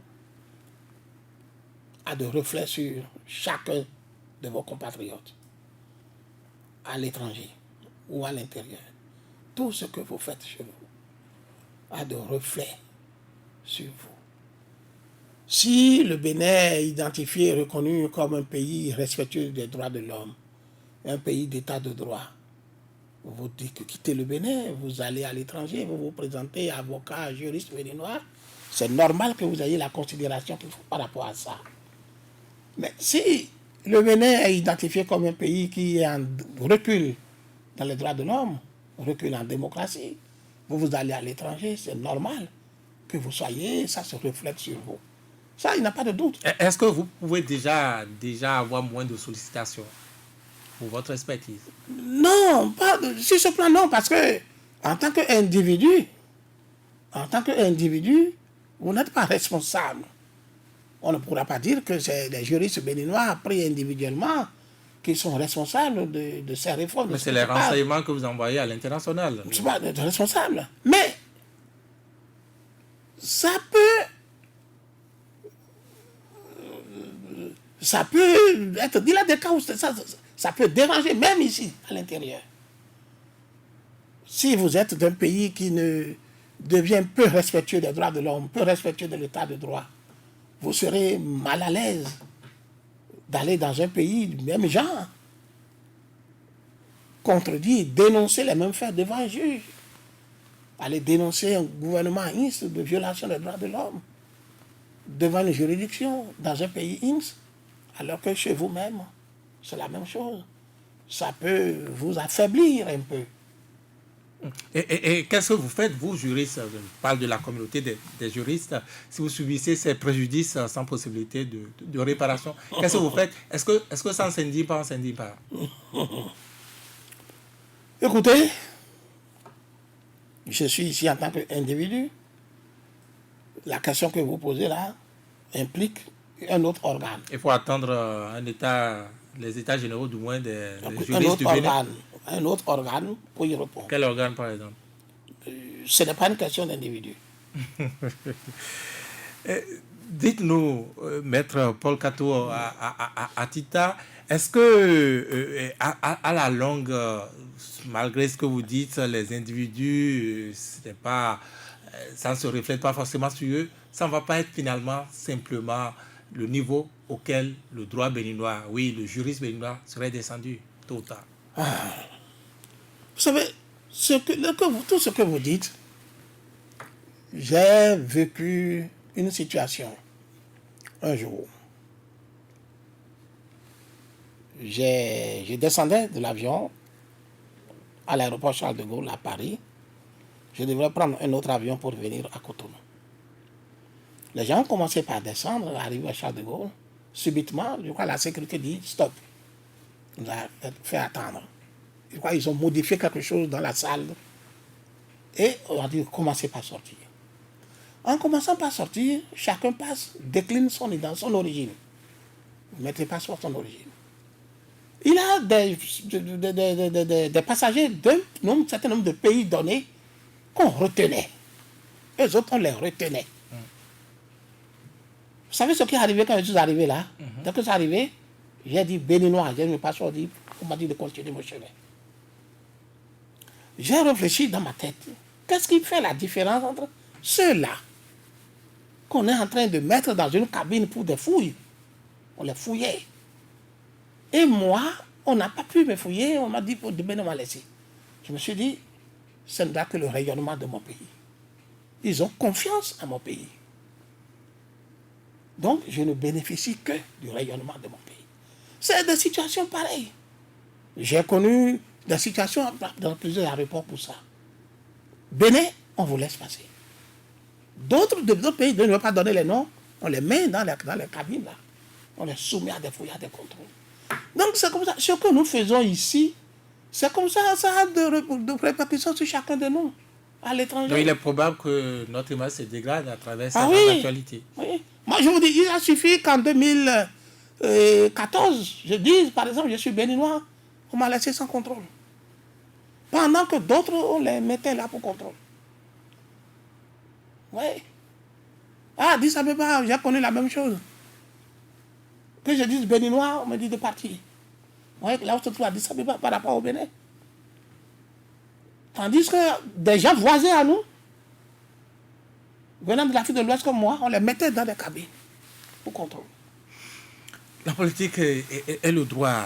a de reflets sur chacun de vos compatriotes, à l'étranger ou à l'intérieur. Tout ce que vous faites chez vous a de reflets sur vous. Si le Bénin est identifié et reconnu comme un pays respectueux des droits de l'homme, un pays d'état de droit, vous dites que quittez le Bénin, vous allez à l'étranger, vous vous présentez avocat, juriste béninois, c'est normal que vous ayez la considération qu'il faut par rapport à ça. Mais si le Bénin est identifié comme un pays qui est en recul dans les droits de l'homme, recul en démocratie, vous allez à l'étranger, c'est normal que vous soyez, ça se reflète sur vous. Ça, il n'y a pas de doute. Est-ce que vous pouvez déjà avoir moins de sollicitations pour votre expertise? Non, pas sur ce plan, non, parce que en tant qu'individu, vous n'êtes pas responsable. On ne pourra pas dire que c'est les juristes béninois pris individuellement qui sont responsables de ces réformes. Mais c'est les renseignements que vous envoyez à l'international. Je ne suis pas responsable. Mais ça peut être, il y a des cas où ça peut déranger, même ici, à l'intérieur. Si vous êtes d'un pays qui ne devient peu respectueux des droits de l'homme, peu respectueux de l'état de droit, vous serez mal à l'aise d'aller dans un pays du même genre contredire, dénoncer les mêmes faits devant un juge. Aller dénoncer un gouvernement INS de violation des droits de l'homme devant une juridiction dans un pays INS, alors que chez vous-même, c'est la même chose. Ça peut vous affaiblir un peu. Et qu'est-ce que vous faites, vous, juristes? Je parle de la communauté des juristes. Si vous subissez ces préjudices sans possibilité de réparation, qu'est-ce que vous faites? Est-ce que ça ne s'indie pas, on ne s'indie pas? Écoutez, je suis ici en tant qu'individu. La question que vous posez là implique un autre organe. Il faut attendre les états généraux, du moins, des juristes du Bénin. Un autre organe pour y répondre. Quel organe, par exemple? Ce n'est pas une question d'individu. Dites-nous, maître Paul Kato Atita, est-ce que à la longue, malgré ce que vous dites, les individus, ça ne se reflète pas forcément sur eux, ça ne va pas être finalement simplement le niveau auquel le droit béninois, oui, le juriste béninois serait descendu tôt ou tard? Vous savez, tout ce que vous dites, j'ai vécu une situation un jour. Je descendais de l'avion à l'aéroport Charles de Gaulle à Paris. Je devrais prendre un autre avion pour venir à Cotonou. Les gens ont commencé par descendre, arriver à Charles de Gaulle. Subitement, je crois que la sécurité dit stop. On nous a fait attendre. Je crois qu'ils ont modifié quelque chose dans la salle. Et on a dit commencez par sortir. En commençant par sortir, chacun décline son origine. Ne mettez pas sur son origine. Il y a des passagers d'un certain nombre de pays donnés qu'on retenait. Les autres, on les retenait. Vous savez ce qui est arrivé quand je suis arrivé là? Dès que c'est arrivé, j'ai dit béninois, j'ai mis passeport, on m'a dit de continuer mon chemin. J'ai réfléchi dans ma tête. Qu'est-ce qui fait la différence entre ceux-là qu'on est en train de mettre dans une cabine pour des fouilles? On les fouillait. Et moi, on n'a pas pu me fouiller, on m'a dit pour demain, on m'a laissé. Je me suis dit, ce n'est que le rayonnement de mon pays. Ils ont confiance en mon pays. Donc, je ne bénéficie que du rayonnement de mon pays. C'est des situations pareilles. J'ai connu des situations dans plusieurs aéroports pour ça. Bénin, on vous laisse passer. D'autres pays, je ne vais pas donner les noms, on les met dans les cabines là. On les soumet à des fouilles, à des contrôles. Donc, c'est comme ça. Ce que nous faisons ici, c'est comme ça, ça a de répercussions sur chacun de nous, à l'étranger. Donc, il est probable que notre image se dégrade à travers cette actualité. Oui. Moi, je vous dis, il a suffi qu'en 2014, je dise, par exemple, je suis béninois, on m'a laissé sans contrôle. Pendant que d'autres, on les mettait là pour contrôle. Oui. Ah, Addis Abeba, j'ai connu la même chose. Que je dise béninois, on me dit de partir. Oui, là où se trouve Addis Abeba par rapport au Bénin. Tandis que des gens voisins à nous, venant de l'Afrique de l'Ouest comme moi, on les mettait dans des cabines pour contrôle. La politique et le droit.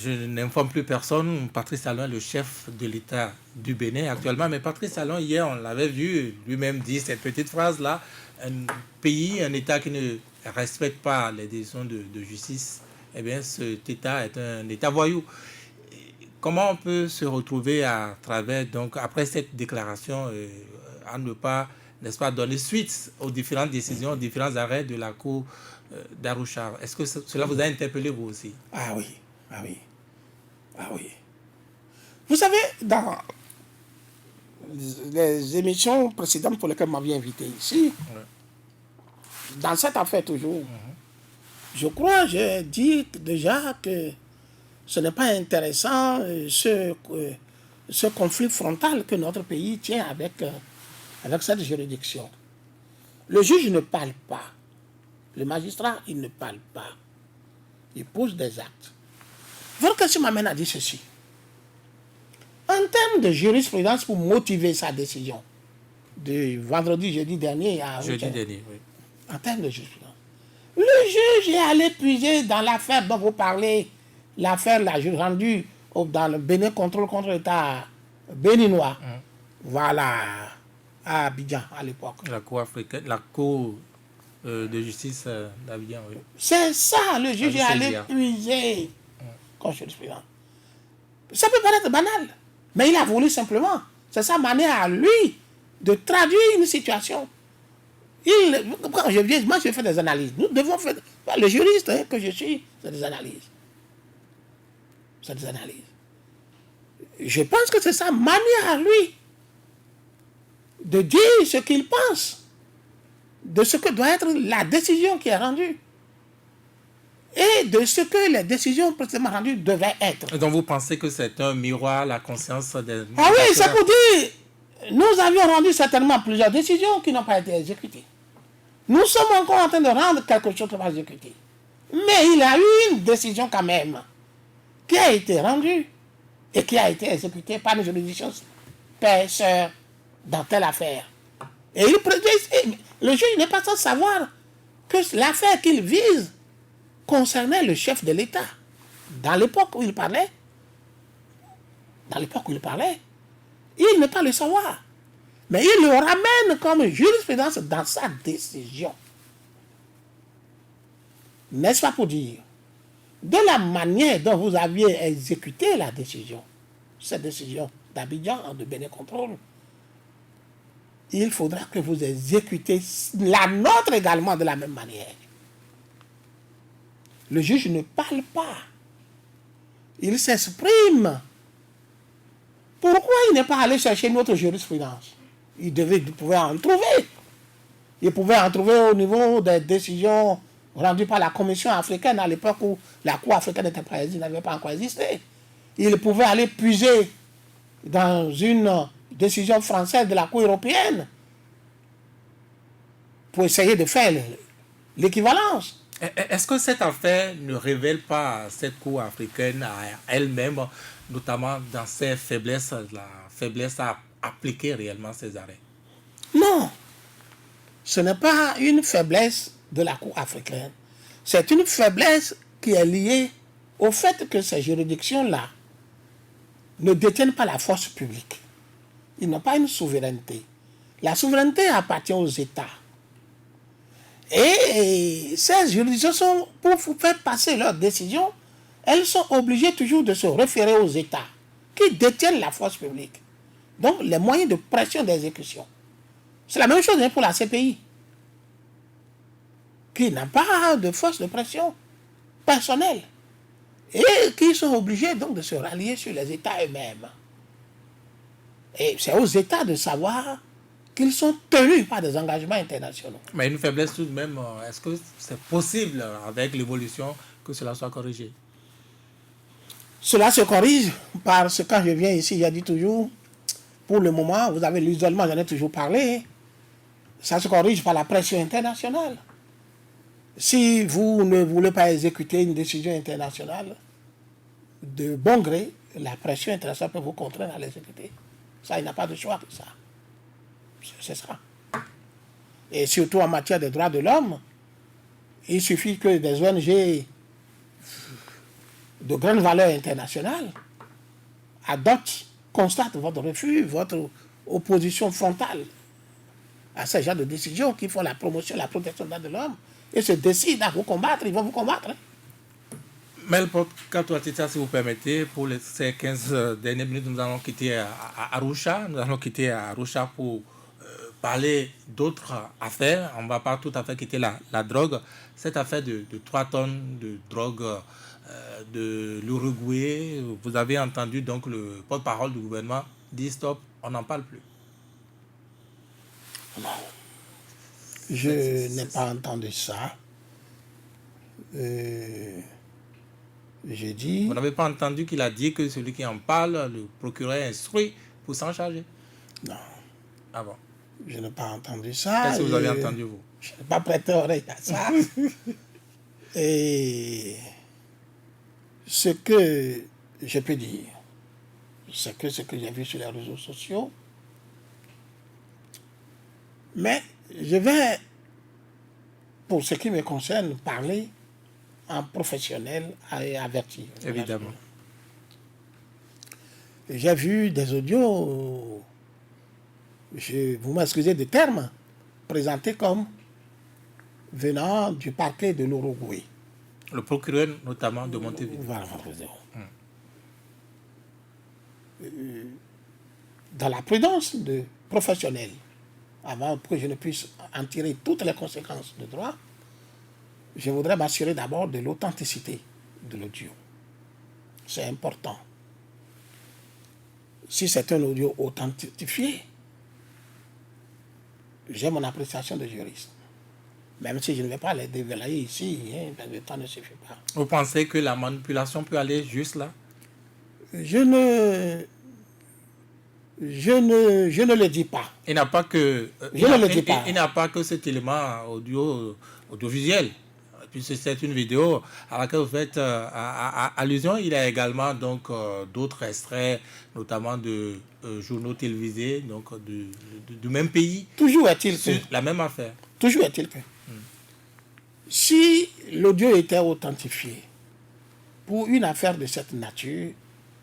Je n'informe plus personne. Patrice Talon est le chef de l'État du Bénin actuellement. Mais Patrice Talon, hier, on l'avait vu lui-même dire cette petite phrase-là. Un pays, un État qui ne respecte pas les décisions de justice, eh bien, cet État est un État voyou. Comment on peut se retrouver à travers, donc, après cette déclaration, à ne pas, n'est-ce pas, donner suite aux différentes décisions, aux différents arrêts de la Cour d'Arusha? Est-ce que cela vous a interpellé, vous aussi? Ah oui, ah oui, ah oui. Vous savez, dans les émissions précédentes pour lesquelles vous m'aviez invité ici, dans cette affaire toujours, je crois, j'ai dit déjà que ce n'est pas intéressant ce conflit frontal que notre pays tient avec cette juridiction. Le juge ne parle pas. Le magistrat, il ne parle pas. Il pose des actes. Votre question m'amène à dire ceci. En termes de jurisprudence pour motiver sa décision, de vendredi, jeudi dernier à jeudi dernier, oui. En termes de jurisprudence, le juge est allé puiser dans l'affaire dont vous parlez, l'affaire là, rendue dans le Bénin contrôle contre l'État béninois. Voilà, à Abidjan à l'époque. La Cour africaine, la Cour de justice d'Abidjan, oui. C'est ça, le juge est allé puiser comme jurisprudence. Ça peut paraître banal, mais il a voulu simplement. C'est sa manière à lui de traduire une situation. Quand je viens, moi je fais des analyses. Nous devons faire. Le juriste que je suis, c'est des analyses. C'est des analyses. Je pense que c'est sa manière à lui de dire ce qu'il pense de ce que doit être la décision qui est rendue et de ce que les décisions précédemment rendues devaient être. Donc vous pensez que c'est un miroir, la conscience des... Ah oui, c'est pour dire, nous avions rendu certainement plusieurs décisions qui n'ont pas été exécutées. Nous sommes encore en train de rendre quelque chose qui va être exécuté. Mais il y a eu une décision quand même qui a été rendue et qui a été exécutée par une juridiction père-sœur dans telle affaire. Et le juge n'est pas sans savoir que l'affaire qu'il vise concernait le chef de l'État. Dans l'époque où il parlait, il n'est pas le savoir. Mais il le ramène comme jurisprudence dans sa décision. N'est-ce pas pour dire, de la manière dont vous aviez exécuté la décision, cette décision d'Abidjan, de Bénin Contrôle, il faudra que vous exécutez la nôtre également de la même manière. Le juge ne parle pas. Il s'exprime. Pourquoi il n'est pas allé chercher notre jurisprudence? Il pouvait en trouver. Il pouvait en trouver au niveau des décisions rendues par la Commission africaine à l'époque où la Cour africaine n'avait pas encore existé. Il pouvait aller puiser dans une décision française de la Cour européenne pour essayer de faire l'équivalence. Est-ce que cette affaire ne révèle pas cette Cour africaine à elle-même, notamment dans ses faiblesses, la faiblesse à appliquer réellement ces arrêts? Non, ce n'est pas une faiblesse de la Cour africaine. C'est une faiblesse qui est liée au fait que ces juridictions-là ne détiennent pas la force publique. Ils n'ont pas une souveraineté. La souveraineté appartient aux États. Et ces juridictions, pour faire passer leurs décisions, elles sont obligées toujours de se référer aux États qui détiennent la force publique. Donc, les moyens de pression d'exécution. C'est la même chose pour la CPI, qui n'a pas de force de pression personnelle et qui sont obligés donc de se rallier sur les États eux-mêmes. Et c'est aux États de savoir qu'ils sont tenus par des engagements internationaux. Mais une faiblesse tout de même, est-ce que c'est possible avec l'évolution que cela soit corrigé? Cela se corrige parce que quand je viens ici, j'ai dit toujours, pour le moment, vous avez l'isolement, j'en ai toujours parlé, ça se corrige par la pression internationale. Si vous ne voulez pas exécuter une décision internationale, de bon gré, la pression internationale peut vous contraindre à l'exécuter. Ça, il n'a pas de choix que ça. C'est ça. Et surtout en matière de droits de l'homme, il suffit que des ONG de grande valeur internationale adoptent, constatent votre refus, votre opposition frontale à ce genre de décisions qui font la promotion, la protection des droits de l'homme, et se décident à vous combattre, ils vont vous combattre. Melpot Katouatita, si vous permettez, pour ces 15 dernières minutes, nous allons quitter Arusha. Nous allons quitter Arusha pour parler d'autres affaires. On ne va pas tout à fait quitter la drogue. Cette affaire de 3 tonnes de drogue de l'Uruguay, vous avez entendu donc le porte-parole du gouvernement dire stop, on n'en parle plus. Non. Je n'ai pas entendu ça. J'ai dit... Vous n'avez pas entendu qu'il a dit que celui qui en parle, le procureur est instruit pour s'en charger? Non. Ah bon? Je n'ai pas entendu ça. Qu'est-ce que vous avez entendu, vous? Je n'ai pas prêté oreille à ça. Et ce que je peux dire, c'est que ce que j'ai vu sur les réseaux sociaux, mais je vais, pour ce qui me concerne, parler en professionnel et averti. Évidemment. J'ai vu des audios, vous m'excusez de terme, présentés comme venant du parquet de l'Uruguay. Le procureur notamment de Montevideo. Voilà. Dans la prudence de professionnels, avant que je ne puisse en tirer toutes les conséquences de droit, je voudrais m'assurer d'abord de l'authenticité de l'audio. C'est important. Si c'est un audio authentifié, j'ai mon appréciation de juriste. Même si je ne vais pas les dévoiler ici, hein, parce que le temps ne suffit pas. Vous pensez que la manipulation peut aller juste là? Je ne le dis pas. Il n'a pas que. Je ne le dis pas. Il n'a pas que cet élément audiovisuel. Puisque c'est une vidéo à laquelle vous faites allusion. Il y a également donc d'autres extraits, notamment de journaux télévisés, donc du même pays. Toujours est-il que. La même affaire. Toujours est-il que. Si l'audio était authentifié pour une affaire de cette nature,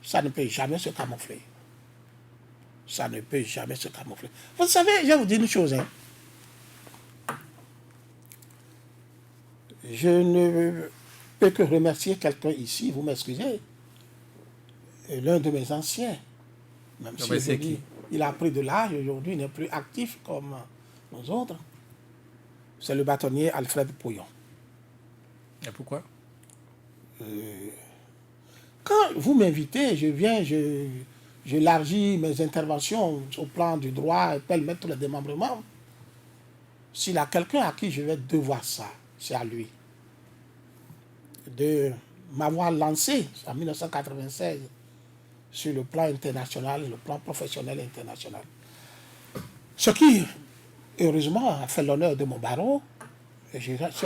ça ne peut jamais se camoufler. Ça ne peut jamais se camoufler. Vous savez, je vais vous dire une chose. Hein. Je ne peux que remercier quelqu'un ici, vous m'excusez, l'un de mes anciens. Même si aujourd'hui, il a pris de l'âge, aujourd'hui il n'est plus actif comme nous autres. C'est le bâtonnier Alfred Pouillon. Et pourquoi? Quand vous m'invitez, je viens, j'élargis mes interventions au plan du droit, mettre le démembrement. S'il y a quelqu'un à qui je vais devoir ça, c'est à lui. De m'avoir lancé en 1996 sur le plan international, le plan professionnel international. Ce qui, heureusement, a fait l'honneur de mon barreau. Et je reste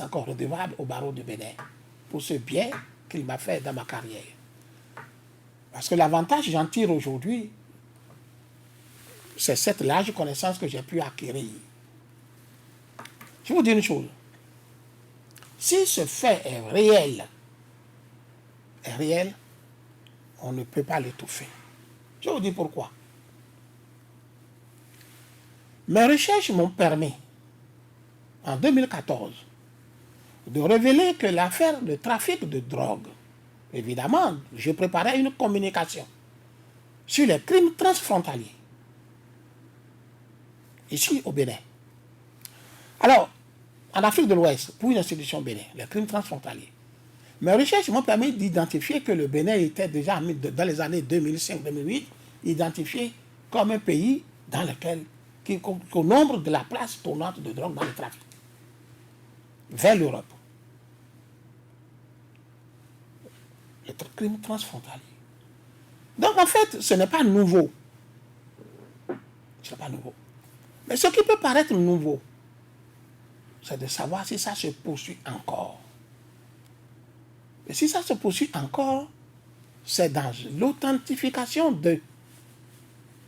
encore redevable au barreau de Bénin pour ce bien qu'il m'a fait dans ma carrière. Parce que l'avantage que j'en tire aujourd'hui, c'est cette large connaissance que j'ai pu acquérir. Je vais vous dire une chose. Si ce fait est réel, on ne peut pas l'étouffer. Je vais vous dire pourquoi. Mes recherches m'ont permis, en 2014, de révéler que l'affaire de trafic de drogue, évidemment, je préparais une communication sur les crimes transfrontaliers, ici au Bénin. Alors, en Afrique de l'Ouest, pour une institution Bénin, les crimes transfrontaliers, mes recherches m'ont permis d'identifier que le Bénin était déjà, dans les années 2005-2008, identifié comme un pays dans lequel, au nombre de la place tournante de drogue dans le trafic, vers l'Europe. Le crime transfrontalier. Donc en fait, ce n'est pas nouveau. Ce n'est pas nouveau. Mais ce qui peut paraître nouveau, c'est de savoir si ça se poursuit encore. Et si ça se poursuit encore, c'est dans l'authentification de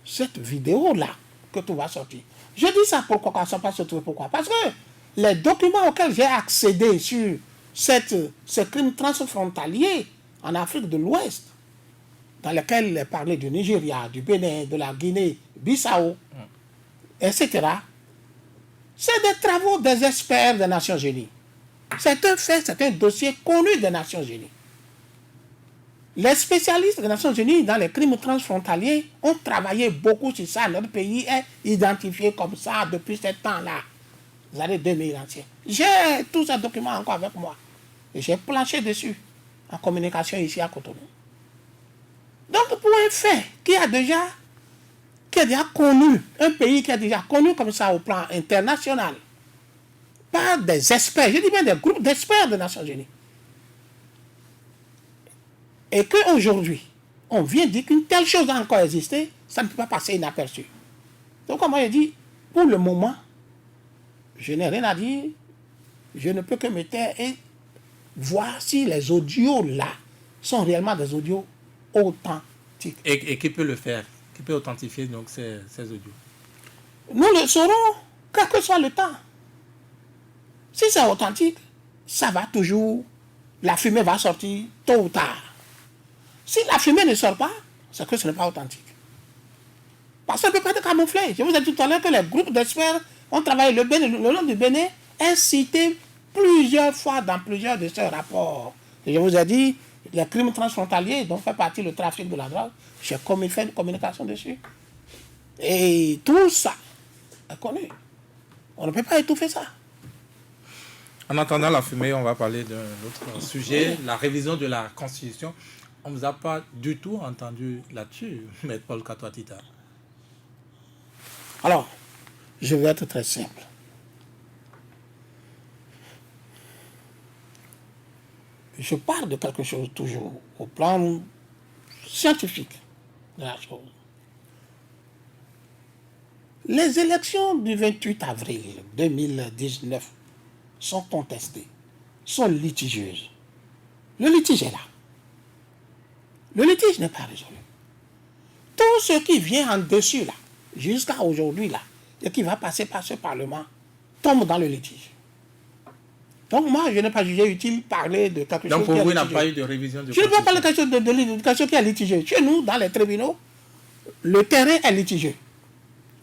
cette vidéo-là que tout va sortir. Je dis ça pourquoi ça va se trouver. Pourquoi? Parce que les documents auxquels j'ai accédé sur ce crime transfrontalier en Afrique de l'Ouest, dans lequel il est parlé du Nigeria, du Bénin, de la Guinée, Bissau, etc., c'est des travaux des experts des Nations Unies. C'est un fait, c'est un dossier connu des Nations Unies. Les spécialistes des Nations Unies dans les crimes transfrontaliers ont travaillé beaucoup sur ça. Notre pays est identifié comme ça depuis ce temps-là, les années 2000 entières. J'ai tous ces documents encore avec moi. Et j'ai planché dessus en communication ici à Cotonou. Donc pour un fait qui est déjà connu, un pays qui est déjà connu comme ça au plan international, par des experts, je dis bien des groupes d'experts des Nations Unies, et qu'aujourd'hui, on vient dire qu'une telle chose a encore existé, ça ne peut pas passer inaperçu. Donc comme je dis, pour le moment, je n'ai rien à dire, je ne peux que me taire et voir si les audios là sont réellement des audios authentiques. Et qui peut le faire? Qui peut authentifier donc ces audios? Nous le saurons, quel que soit le temps. Si c'est authentique, ça va toujours, la fumée va sortir tôt ou tard. Si la fumée ne sort pas, c'est que ce n'est pas authentique. Parce que ça ne peut pas être camouflé. Je vous ai dit tout à l'heure que les groupes d'experts ont travaillé. Le nom du Bénin est cité plusieurs fois dans plusieurs de ces rapports. Et je vous ai dit, les crimes transfrontaliers dont fait partie le trafic de la drogue, j'ai fait une communication dessus. Et tout ça est connu. On ne peut pas étouffer ça. En attendant la fumée, on va parler d'un autre sujet, la révision de la Constitution. On ne vous a pas du tout entendu là-dessus, Maître Paul Katouatita. Alors, je vais être très simple. Je parle de quelque chose toujours au plan scientifique de la chose. Les élections du 28 avril 2019 sont contestées, sont litigieuses. Le litige est là. Le litige n'est pas résolu. Tout ce qui vient en dessus là, jusqu'à aujourd'hui là, et qui va passer par ce Parlement, tombe dans le litige. Donc moi, je n'ai pas jugé utile parler de quelque chose qui est Donc pour vous, il litigé. n'y a pas eu de révision de Je ne peux pas parler Constitution. de quelque chose qui est litigé. Chez nous, dans les tribunaux, le terrain est litigé.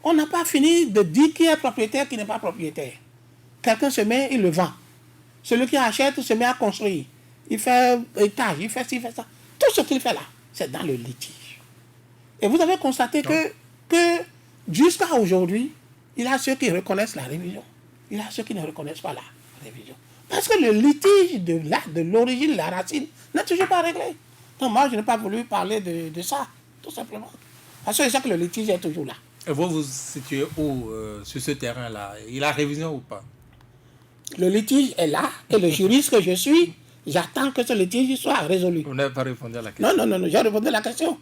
On n'a pas fini de dire qui est propriétaire, qui n'est pas propriétaire. Quelqu'un se met, il le vend. Celui qui achète se met à construire. Il fait étage, il fait ci, il fait ça. Tout ce qu'il fait là, c'est dans le litige. Et vous avez constaté que jusqu'à aujourd'hui, il y a ceux qui reconnaissent la révision. Il y a ceux qui ne reconnaissent pas la révision. Parce que le litige de l'origine, la racine, n'est toujours pas réglé. Donc moi, je n'ai pas voulu parler de ça, tout simplement. Parce que je sais que le litige est toujours là. Et vous vous situez où sur ce terrain-là? Il a révision ou pas? Le litige est là, et le juriste que je suis, j'attends que ce litige soit résolu. Vous n'avez pas répondu à la question. Non, j'ai répondu à la question.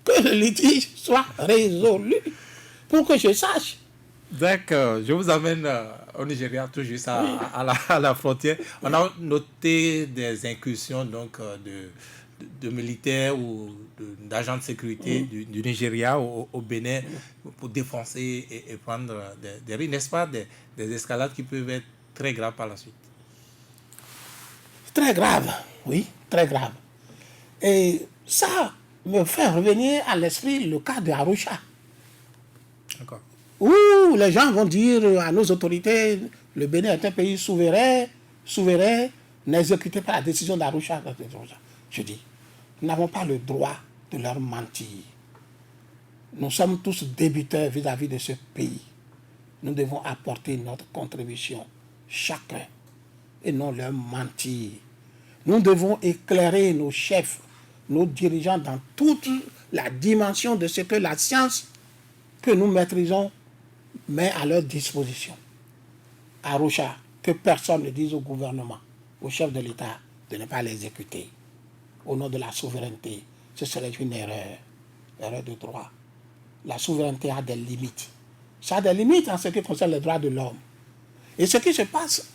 Que le litige soit résolu pour que je sache. D'accord, je vous amène au Nigeria, tout juste à la frontière. On a noté des incursions donc, de militaires ou d'agents de sécurité du Nigeria au Bénin pour défoncer et prendre des risques, n'est-ce pas, des escalades qui peuvent être très graves par la suite. Très grave, oui, très grave. Et ça me fait revenir à l'esprit le cas de Arusha, D'accord. où les gens vont dire à nos autorités, le Bénin est un pays souverain, n'exécutez pas la décision d'Arusha. Je dis, nous n'avons pas le droit de leur mentir. Nous sommes tous débiteurs vis-à-vis de ce pays. Nous devons apporter notre contribution, chacun, et non leur mentir. Nous devons éclairer nos chefs, nos dirigeants dans toute la dimension de ce que la science que nous maîtrisons met à leur disposition. Arusha, que personne ne dise au gouvernement, au chef de l'État, de ne pas l'exécuter. Au nom de la souveraineté, ce serait une erreur de droit. La souveraineté a des limites. Ça a des limites en ce qui concerne les droits de l'homme. Et ce qui se passe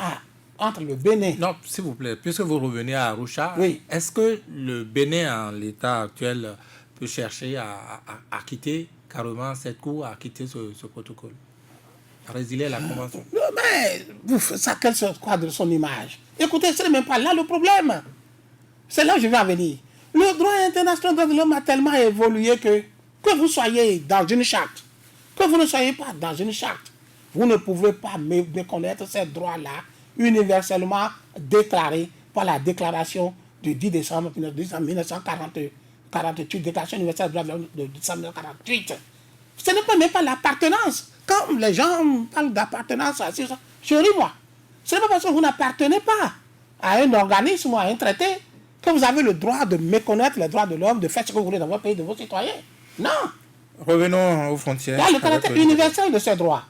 entre le Bénin... Non, s'il vous plaît, puisque vous revenez à Arusha, Oui. est-ce que le Bénin, en l'état actuel, peut chercher à quitter carrément cette cour, à quitter ce protocole, à résilier la convention? Non, mais ça, quelle soit quoi de son image? Écoutez, ce n'est même pas là le problème. C'est là que je vais en venir. Le droit international de l'homme a tellement évolué que vous soyez dans une charte, que vous ne soyez pas dans une charte, vous ne pouvez pas méconnaître ces droits-là universellement déclarés par la déclaration du 10 décembre 1948, déclaration universelle des droits de l'homme de 1948. Ce n'est même pas l'appartenance. Quand les gens parlent d'appartenance, je ris moi. Ce n'est pas parce que vous n'appartenez pas à un organisme ou à un traité que vous avez le droit de méconnaître les droits de l'homme, de faire ce que vous voulez dans votre pays, de vos citoyens. Non. Revenons aux frontières. Il y a le caractère universel de ces droits.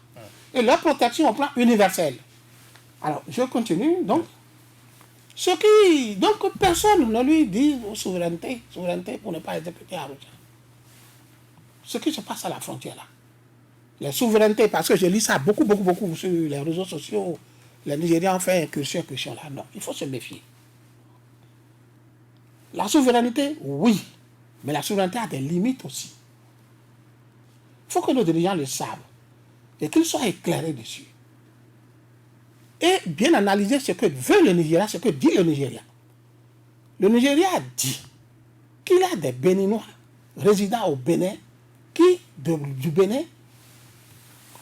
Et leur protection au plan universel. Alors, je continue. Donc, donc personne ne lui dit souveraineté pour ne pas exécuter Arusha. Ce qui se passe à la frontière là. Les souverainetés, parce que je lis ça beaucoup sur les réseaux sociaux, les Nigériens ont fait incursion là. Non, il faut se méfier. La souveraineté, oui, mais la souveraineté a des limites aussi. Il faut que nos dirigeants le savent et qu'ils soient éclairés dessus. Et bien analyser ce que veut le Nigeria, ce que dit le Nigeria. Le Nigeria a dit qu'il a des Béninois résidant au Bénin du Bénin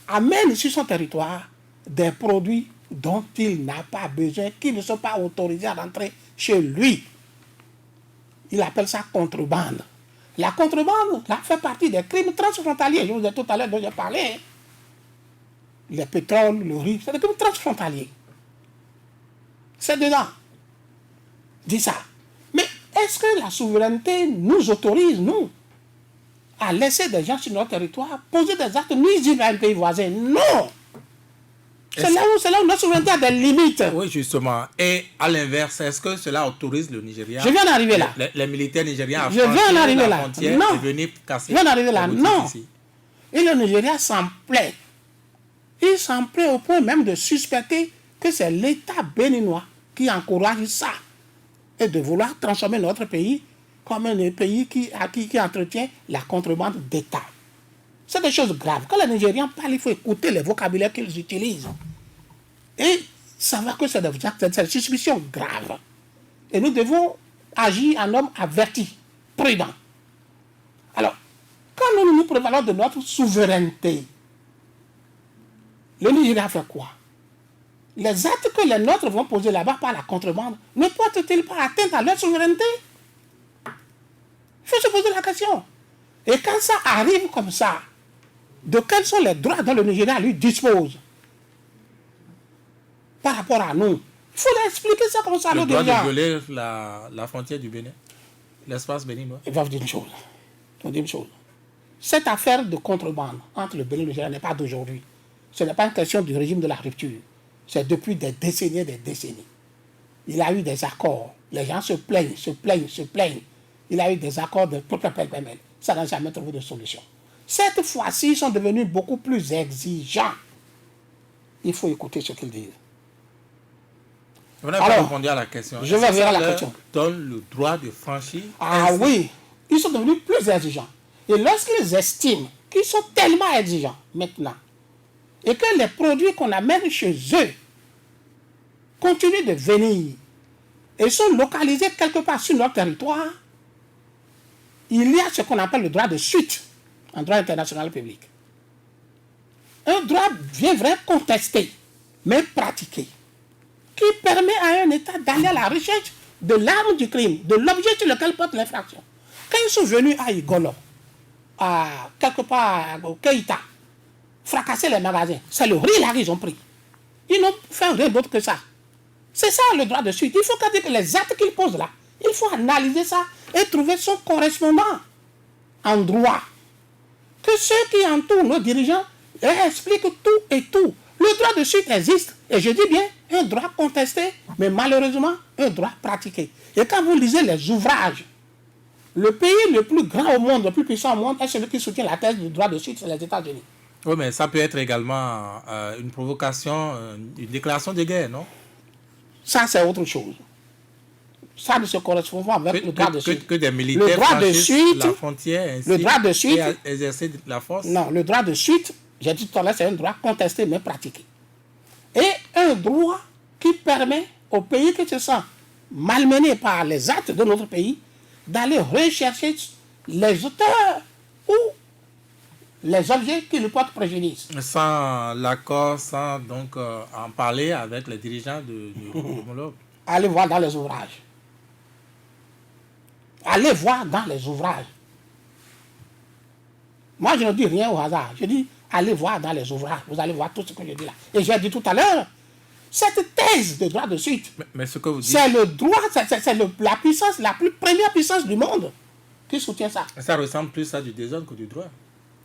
amène sur son territoire des produits dont il n'a pas besoin, qui ne sont pas autorisés à rentrer chez lui. Il appelle ça contrebande. La contrebande, là, fait partie des crimes transfrontaliers. Je vous ai tout à l'heure déjà parlé. Hein. Le pétrole, le riz, c'est des crimes transfrontaliers. C'est dedans. Dis ça. Mais est-ce que la souveraineté nous autorise, nous, à laisser des gens sur notre territoire poser des actes nuisibles à un pays voisin? Non. C'est là où notre souveraineté a des limites. Oui, justement. Et à l'inverse, est-ce que cela autorise le Nigeria? Je viens d'arriver là. Les militaires nigériens à je viens d'arriver la là. frontière Non. et venir casser. Je viens d'arriver là. Non. Ici. Et le Nigeria s'en plaît. Il s'en plaît au point même de suspecter que c'est l'État béninois qui encourage ça. Et de vouloir transformer notre pays comme un pays qui entretient la contrebande d'État. C'est des choses graves. Quand les Nigérians parlent, il faut écouter les vocabulaires qu'ils utilisent. Et savoir que c'est des suspicions graves. Et nous devons agir en homme averti, prudent. Alors, quand nous nous prévalons de notre souveraineté, le Nigeria fait quoi? Les actes que les nôtres vont poser là-bas par la contrebande ne portent-ils pas atteinte à leur souveraineté? Il faut se poser la question. Et quand ça arrive comme ça, de quels sont les droits dont le Nigeria lui dispose par rapport à nous? Il faut l'expliquer ça comme ça. Le droit de violer la frontière du Bénin, l'espace béninois. Ils vont dire une chose. Ils vont dire une chose. Cette affaire de contrebande entre le Bénin et le Nigeria n'est pas d'aujourd'hui. Ce n'est pas une question du régime de la rupture. C'est depuis des décennies et des décennies. Il a eu des accords. Les gens se plaignent. Il a eu des accords de pêle-mêle. Ça n'a jamais trouvé de solution. Cette fois-ci, ils sont devenus beaucoup plus exigeants. Il faut écouter ce qu'ils disent. Vous n'avez pas répondu à la question. Je vais vers la question. Donne le droit de franchir. Ah oui, ils sont devenus plus exigeants. Et lorsqu'ils estiment qu'ils sont tellement exigeants maintenant, et que les produits qu'on amène chez eux continuent de venir et sont localisés quelque part sur notre territoire, il y a ce qu'on appelle le droit de suite en droit international public. Un droit bien vrai contesté, mais pratiqué, qui permet à un État d'aller à la recherche de l'arme du crime, de l'objet sur lequel porte l'infraction. Quand ils sont venus à Igolo, à quelque part au Keïta, fracasser les magasins, c'est le riz là qu'ils ont pris. Ils n'ont fait rien d'autre que ça. C'est ça le droit de suite. Il faut que les actes qu'ils posent là, il faut analyser ça et trouver son correspondant en droit. Que ceux qui entourent nos dirigeants expliquent tout et tout. Le droit de suite existe, et je dis bien un droit contesté, mais malheureusement un droit pratiqué. Et quand vous lisez les ouvrages, le pays le plus grand au monde, le plus puissant au monde, est celui qui soutient la thèse du droit de suite, c'est les États-Unis. Oui, mais ça peut être également une provocation, une déclaration de guerre, non? Ça, c'est autre chose. Ça ne se correspond pas avec le droit de suite. Que des militaires franchissent la frontière ainsi le droit de suite, et exercer la force. Non, le droit de suite, j'ai dit tout à l'heure, c'est un droit contesté mais pratiqué. Et un droit qui permet aux pays qui se sentent malmenés par les actes de notre pays d'aller rechercher les auteurs ou les objets qui lui portent préjudice. Sans l'accord, sans donc en parler avec les dirigeants de l'homologue. Allez voir dans les ouvrages. Allez voir dans les ouvrages. Moi, je ne dis rien au hasard. Je dis, allez voir dans les ouvrages. Vous allez voir tout ce que je dis là. Et j'ai dit tout à l'heure, cette thèse de droit de suite, mais ce que vous dites, c'est le droit, c'est la puissance, la plus première puissance du monde qui soutient ça. Ça ressemble plus à du désordre que du droit.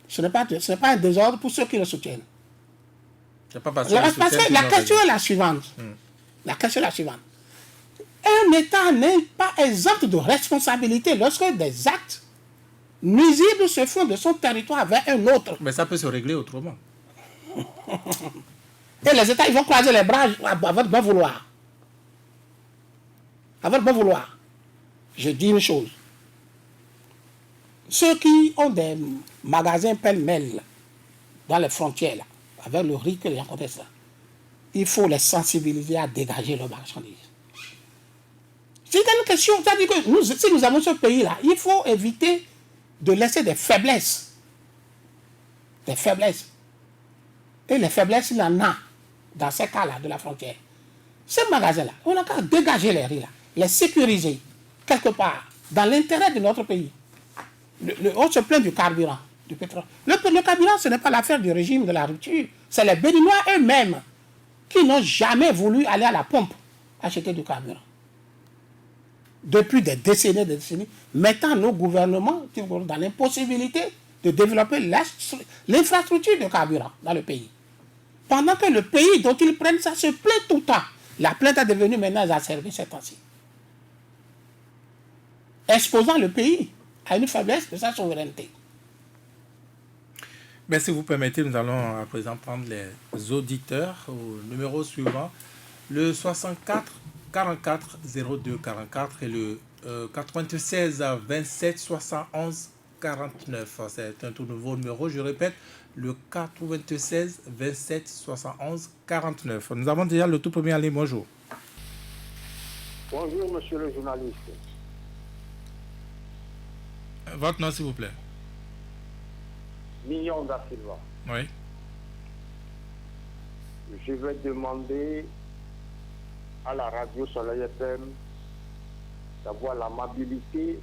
Ce n'est pas un désordre pour ceux qui le soutiennent. Pas parce que la question est la suivante. La question est la suivante. Un État n'est pas exempt de responsabilité lorsque des actes nuisibles se font de son territoire vers un autre. Mais ça peut se régler autrement. Et les États, ils vont croiser les bras à votre bon vouloir. À votre bon vouloir. Je dis une chose. Ceux qui ont des magasins pêle-mêle dans les frontières, là, avec le riz que les gens connaissent là, il faut les sensibiliser à dégager leurs marchandises. C'est une question, c'est-à-dire que si nous avons ce pays-là, il faut éviter de laisser des faiblesses. Des faiblesses. Et les faiblesses, il y en a dans ces cas-là de la frontière. Ces magasins-là, on a qu'à dégager les riz là, les sécuriser quelque part dans l'intérêt de notre pays. On se plaint du carburant, du pétrole. Le carburant, ce n'est pas l'affaire du régime de la rupture. C'est les Béninois eux-mêmes qui n'ont jamais voulu aller à la pompe acheter du carburant. Depuis des décennies, mettant nos gouvernements dans l'impossibilité de développer l'infrastructure de carburant dans le pays. Pendant que le pays dont ils prennent ça se plaint tout le temps. La plainte est devenue maintenant exacerbée ces temps-ci. Exposant le pays à une faiblesse de sa souveraineté. Mais si vous permettez, nous allons à présent prendre les auditeurs au numéro suivant, le 64 44 02 44 et le 96 27 71 49. C'est un tout nouveau numéro, je répète, le 96 27 71 49. Nous avons déjà le tout premier en ligne. Bonjour. Bonjour, monsieur le journaliste. Votre nom, s'il vous plaît. Mignon da Silva. Oui. Je vais demander à la radio Soleil FM d'avoir l'amabilité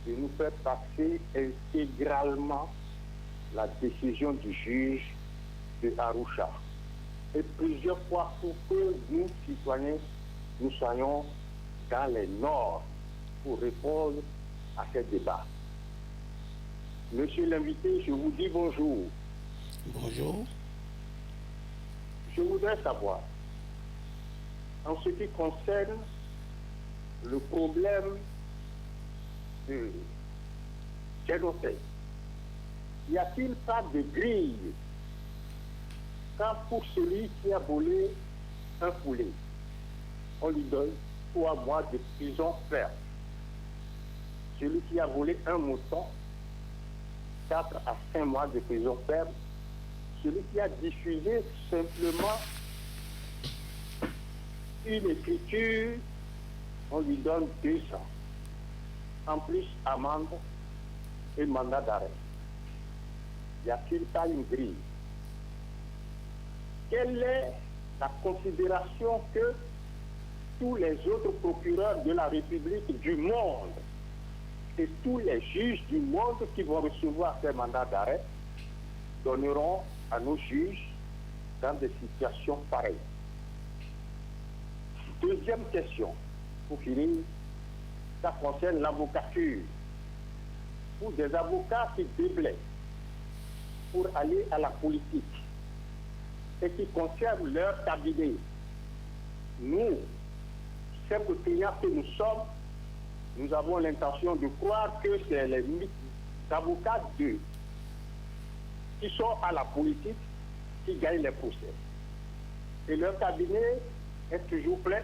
de nous faire passer intégralement la décision du juge de Arusha. Et plusieurs fois pour que nous, citoyens, nous soyons dans les normes pour répondre à ces débats. Monsieur l'invité, je vous dis bonjour. Bonjour. Je voudrais savoir, en ce qui concerne le problème de génocide, y a-t-il pas de grille quand pour celui qui a volé un poulet, on lui donne 3 mois de prison ferme. Celui qui a volé un mouton, 4 à 5 mois de prison ferme. Celui qui a diffusé simplement une écriture, on lui donne 200. En plus, amende et mandat d'arrêt. Y a-t-il pas une grille? Quelle est la considération que tous les autres procureurs de la République du monde et tous les juges du monde qui vont recevoir ces mandats d'arrêt donneront à nos juges dans des situations pareilles? Deuxième question, pour finir, ça concerne l'avocature. Pour des avocats qui déplaient pour aller à la politique et qui conservent leur cabinet, nous, simples clients que nous sommes, nous avons l'intention de croire que c'est les avocats d'eux qui sont à la politique qui gagnent les procès. Et leur cabinet est toujours plein.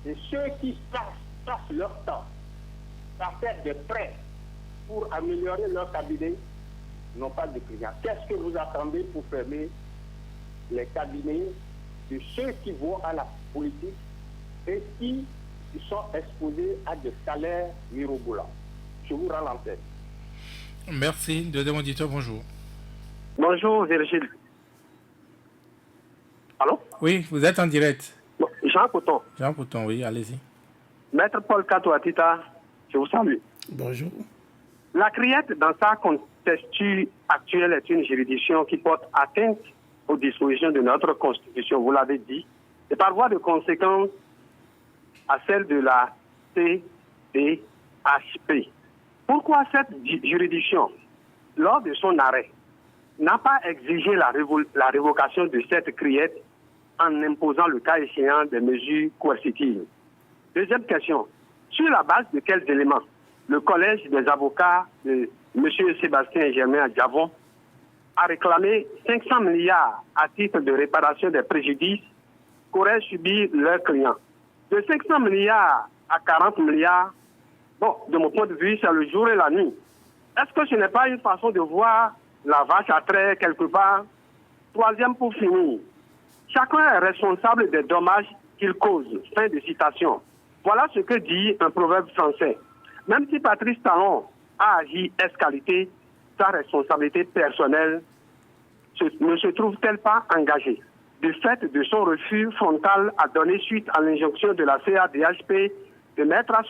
Et ceux qui passent leur temps à faire des prêts pour améliorer leur cabinet n'ont pas de clients. Qu'est-ce que vous attendez pour fermer les cabinets de ceux qui vont à la politique et qui sont exposés à des salaires mirobolants? Je vous rends l'antenne. Merci. Deuxième auditeur, bonjour. Bonjour Virgile. Allô? Oui, vous êtes en direct. Jean Couton. Jean Couton, oui, allez-y. Maître Paul Katouatita, je vous salue. Bonjour. La CRIET, dans sa contexture actuelle, est une juridiction qui porte atteinte aux dispositions de notre Constitution, vous l'avez dit, et par voie de conséquence à celle de la CDHP. Pourquoi cette juridiction, lors de son arrêt, n'a pas exigé la révocation de cette CRIET en imposant le cas échéant des mesures coercitives? Deuxième question, sur la base de quels éléments le Collège des avocats de M. Sébastien Germain Diavon a réclamé 500 milliards à titre de réparation des préjudices qu'auraient subis leurs clients? De 500 milliards à 40 milliards, bon, de mon point de vue, c'est le jour et la nuit. Est-ce que ce n'est pas une façon de voir la vache à trait quelque part? Troisième pour finir, chacun est responsable des dommages qu'il cause. Fin de citation. Voilà ce que dit un proverbe français. Même si Patrice Talon a agi escalité, sa responsabilité personnelle ne se trouve-t-elle pas engagée? Du fait de son refus frontal à donner suite à l'injonction de la CADHP de mettre à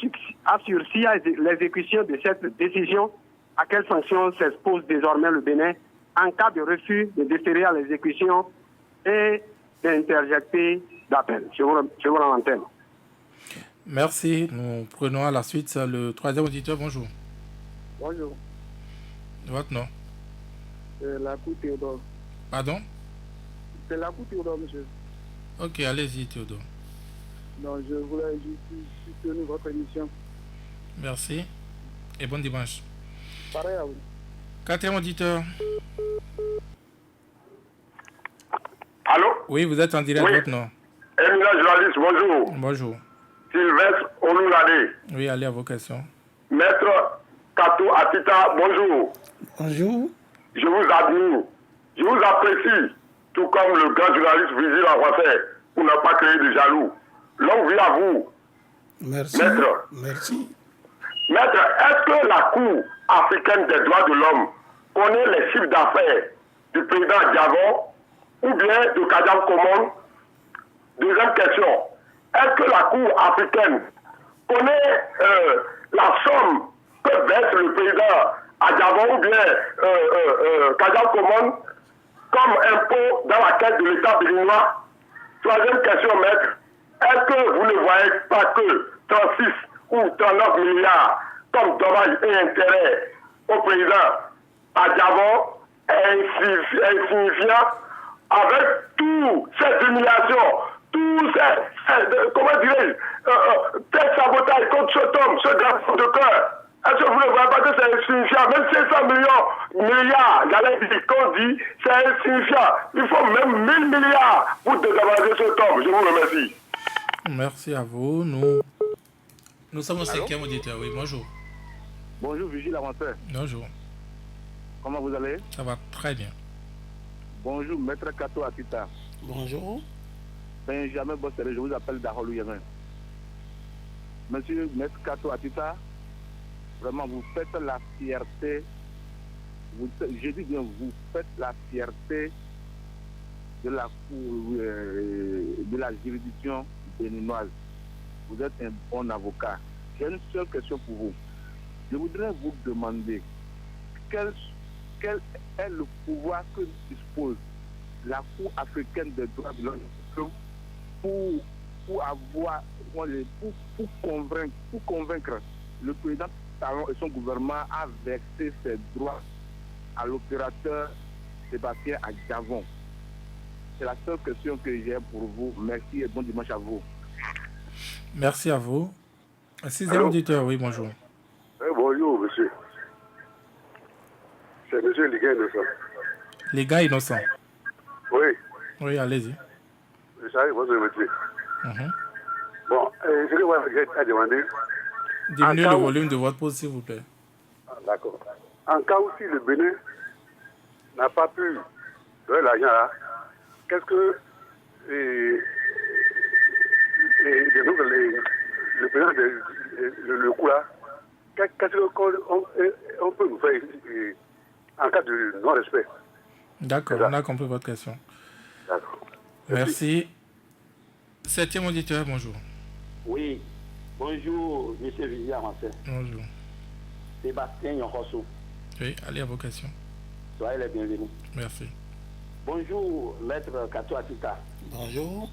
sursis l'exécution de cette décision, à quelles sanctions s'expose désormais le Bénin en cas de refus de déférer à l'exécution et d'interjecter d'appel? Je vous rends l'antenne. Merci. Nous prenons à la suite le troisième auditeur. Bonjour. Bonjour. Votre nom? C'est la cour Théodore. Pardon? C'est la cour Théodore, monsieur. Ok, allez-y, Théodore. Non, je voulais juste soutenir votre émission. Merci. Et bon dimanche. Pareil à vous. Quatrième auditeur. Allô? Oui, vous êtes en direct, votre nom? Éminent journaliste, bonjour. Bonjour. Sylvestre Olulade. Oui, allez à vos questions. Maître Kato Atita, bonjour. Bonjour. Je vous admire. Je vous apprécie, tout comme le grand journaliste Vigile en français, pour ne pas créer de jaloux. Longue vie à vous. Merci. Maître. Merci. Maître, est-ce que la Cour africaine des droits de l'homme connaît les chiffres d'affaires du président Diavon ou bien de Kadian Komon? Deuxième question, est-ce que la Cour africaine connaît la somme que verse le président Diavon ou bien Kadian Komon comme impôt dans la caisse de l'État béninois? Troisième question, maître, est-ce que vous ne voyez pas que 36 ou 39 milliards comme dommages et intérêts au président Diavon est insignifiant avec toutes ces humiliations, tous ces comment dirais-je, tel sabotage contre cet homme, ce garçon de cœur? Est-ce que vous ne voyez pas que c'est insignifiant? Même 500 milliards, j'allais dire qu'on dit, c'est insignifiant. Il faut même 1000 milliards pour dédommager cet homme. Je vous remercie. Merci à vous. Nous sommes au cinquième auditeur. Oui, bonjour. Bonjour, Vigile Avanceur. Bonjour. Comment vous allez? Ça va très bien. Bonjour, Maître Kato Atita. Bonjour. Benjamin Bossere, je vous appelle Darolou Yemen. Monsieur Maître Kato Atita, vraiment, vous faites la fierté, je dis bien, vous faites la fierté de la cour, de la juridiction béninoise. Vous êtes un bon avocat. J'ai une seule question pour vous. Je voudrais vous demander quel est le pouvoir que dispose la Cour africaine des droits de l'homme pour convaincre le président Talon et son gouvernement à verser ses droits à l'opérateur Sébastien Diavon. C'est la seule question que j'ai pour vous. Merci et bon dimanche à vous. Merci à vous. Sixième auditeur, oui, bonjour. Bonjour, monsieur. C'est monsieur Liga Innocent. Liga Innocent. Oui. Oui, allez-y. Je savais votre métier. Bon, je vais demander. Diminuez le volume de votre pause, s'il vous plaît. D'accord. En cas où si le Bénin n'a pas pu donner l'argent là, qu'est-ce que le président le coup là, qu'est-ce qu'on peut nous faire en cas de non-respect? D'accord, on a compris votre question. D'accord. Merci. Septième auditeur, bonjour. Oui, bonjour, monsieur Vizier Amancé. Bonjour. Sébastien Yonkoso. Oui, allez à vos questions. Soyez les bienvenus. Merci. Bonjour, maître Kato Atita. Bonjour.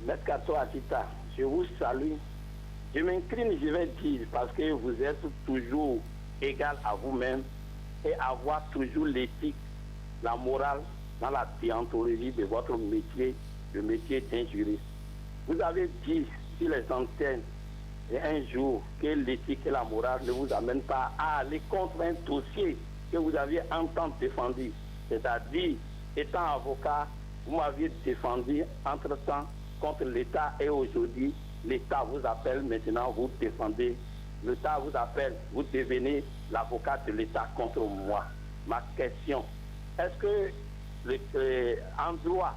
Maître Kato Atita, je vous salue. Je m'incline, je vais dire, parce que vous êtes toujours égal à vous-même et avoir toujours l'éthique, la morale dans la déontologie de votre métier, le métier d'un juriste. Vous avez dit sur les antennes et un jour que l'éthique et la morale ne vous amènent pas à aller contre un dossier que vous aviez en temps défendu. C'est-à-dire, étant avocat, vous m'aviez défendu entre-temps contre l'État et aujourd'hui, l'État vous appelle, maintenant vous défendez. L'État vous appelle, vous devenez l'avocat de l'État contre moi. Ma question, est-ce que en droit,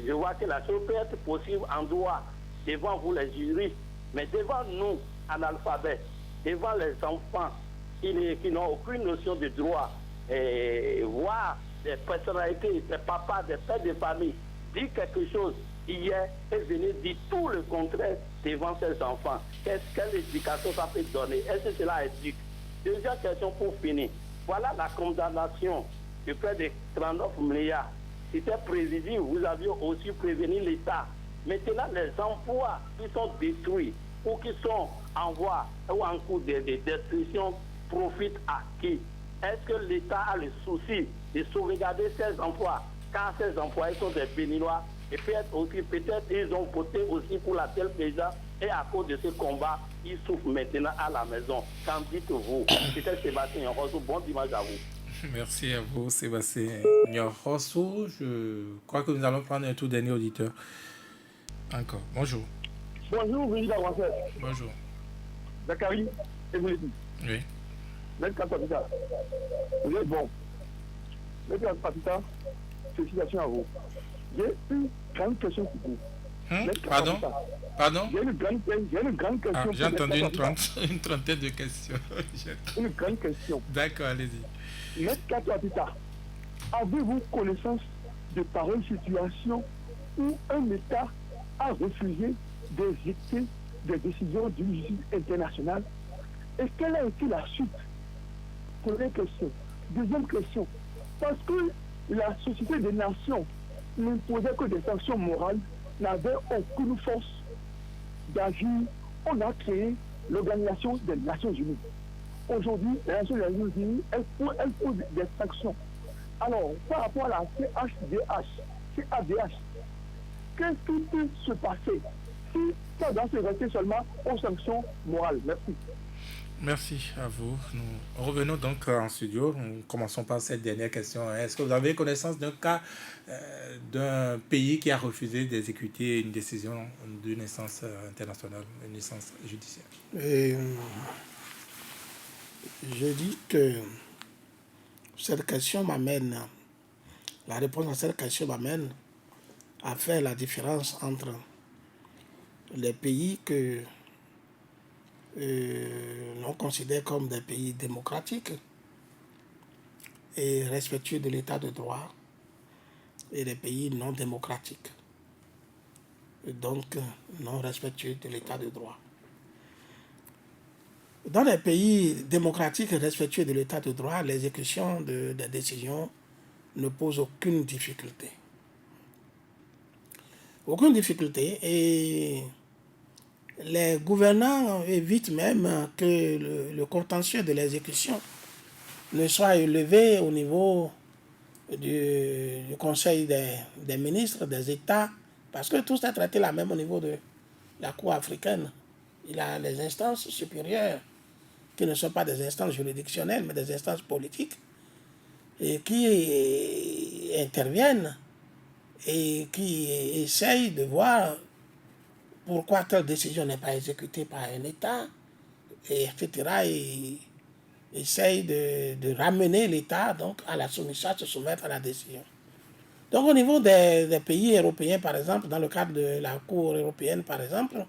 je vois que la chose peut être possible en droit devant vous les juristes, mais devant nous, analphabètes, devant les enfants qui n'ont aucune notion de droit, voir des personnalités, des papas, des pères de famille, dire quelque chose hier et venir dire tout le contraire devant ses enfants. Quelle éducation ça peut donner? Est-ce que cela éduque? Deuxième question pour finir. Voilà la condamnation de près de 39 milliards. C'était prévisible, vous aviez aussi prévenu l'État. Maintenant, les emplois qui sont détruits ou qui sont en voie ou en cours de destruction profitent à qui? Est-ce que l'État a le souci de sauvegarder ces emplois quand ces employés sont des Béninois et peut-être ils ont voté aussi pour la telle présidence et à cause de ce combat, ils souffrent maintenant à la maison. Qu'en dites-vous? C'était Sébastien Nyorosso. Bon dimanche à vous. Merci à vous, Sébastien Nyorosso. Je crois que nous allons prendre un tout dernier auditeur. Encore. Bonjour. Bonjour, Brigitte Avancet. Bonjour. Zachary, et vous le dites. Oui. Maître Kapita. Vous êtes bon. Maître Kapita, félicitations à vous. J'ai une grande question pour vous. Pardon? J'ai une grande question. J'ai entendu une trentaine de questions. Une grande question. D'accord, allez-y. Maître Kapita, avez-vous connaissance de pareilles situations où un État a refusé d'exécuter des décisions d'une justice internationale? Et quelle a été la suite? Première question. Deuxième question. Parce que la Société des Nations n'imposait que des sanctions morales, n'avait aucune force d'agir, on a créé l'Organisation des Nations Unies. Aujourd'hui, les Nations Unies, elles posent des sanctions. Alors, par rapport à la CADH, qu'est-ce qui peut se passer si ça doit se rester seulement aux sanctions morales? Merci. Merci à vous. Nous revenons donc en studio. Nous commençons par cette dernière question. Est-ce que vous avez connaissance d'un cas d'un pays qui a refusé d'exécuter une décision d'une instance internationale, une instance judiciaire? Je dis que cette question m'amène, la réponse à cette question m'amène à faire la différence entre les pays que l'on considère comme des pays démocratiques et respectueux de l'état de droit et les pays non démocratiques, et donc non respectueux de l'état de droit. Dans les pays démocratiques et respectueux de l'état de droit, l'exécution des décisions ne pose aucune difficulté. Aucune difficulté, et les gouvernants évitent même que le contentieux de l'exécution ne soit élevé au niveau du Conseil des ministres, des États, parce que tout est traité là même au niveau de la Cour africaine. Il y a les instances supérieures qui ne sont pas des instances juridictionnelles, mais des instances politiques, et qui interviennent et qui essayent de voir pourquoi telle décision n'est pas exécutée par un État, etc. Et essaye de ramener l'État donc à la soumission, à se soumettre à la décision. Donc au niveau des pays européens, par exemple, dans le cadre de la Cour européenne, par exemple,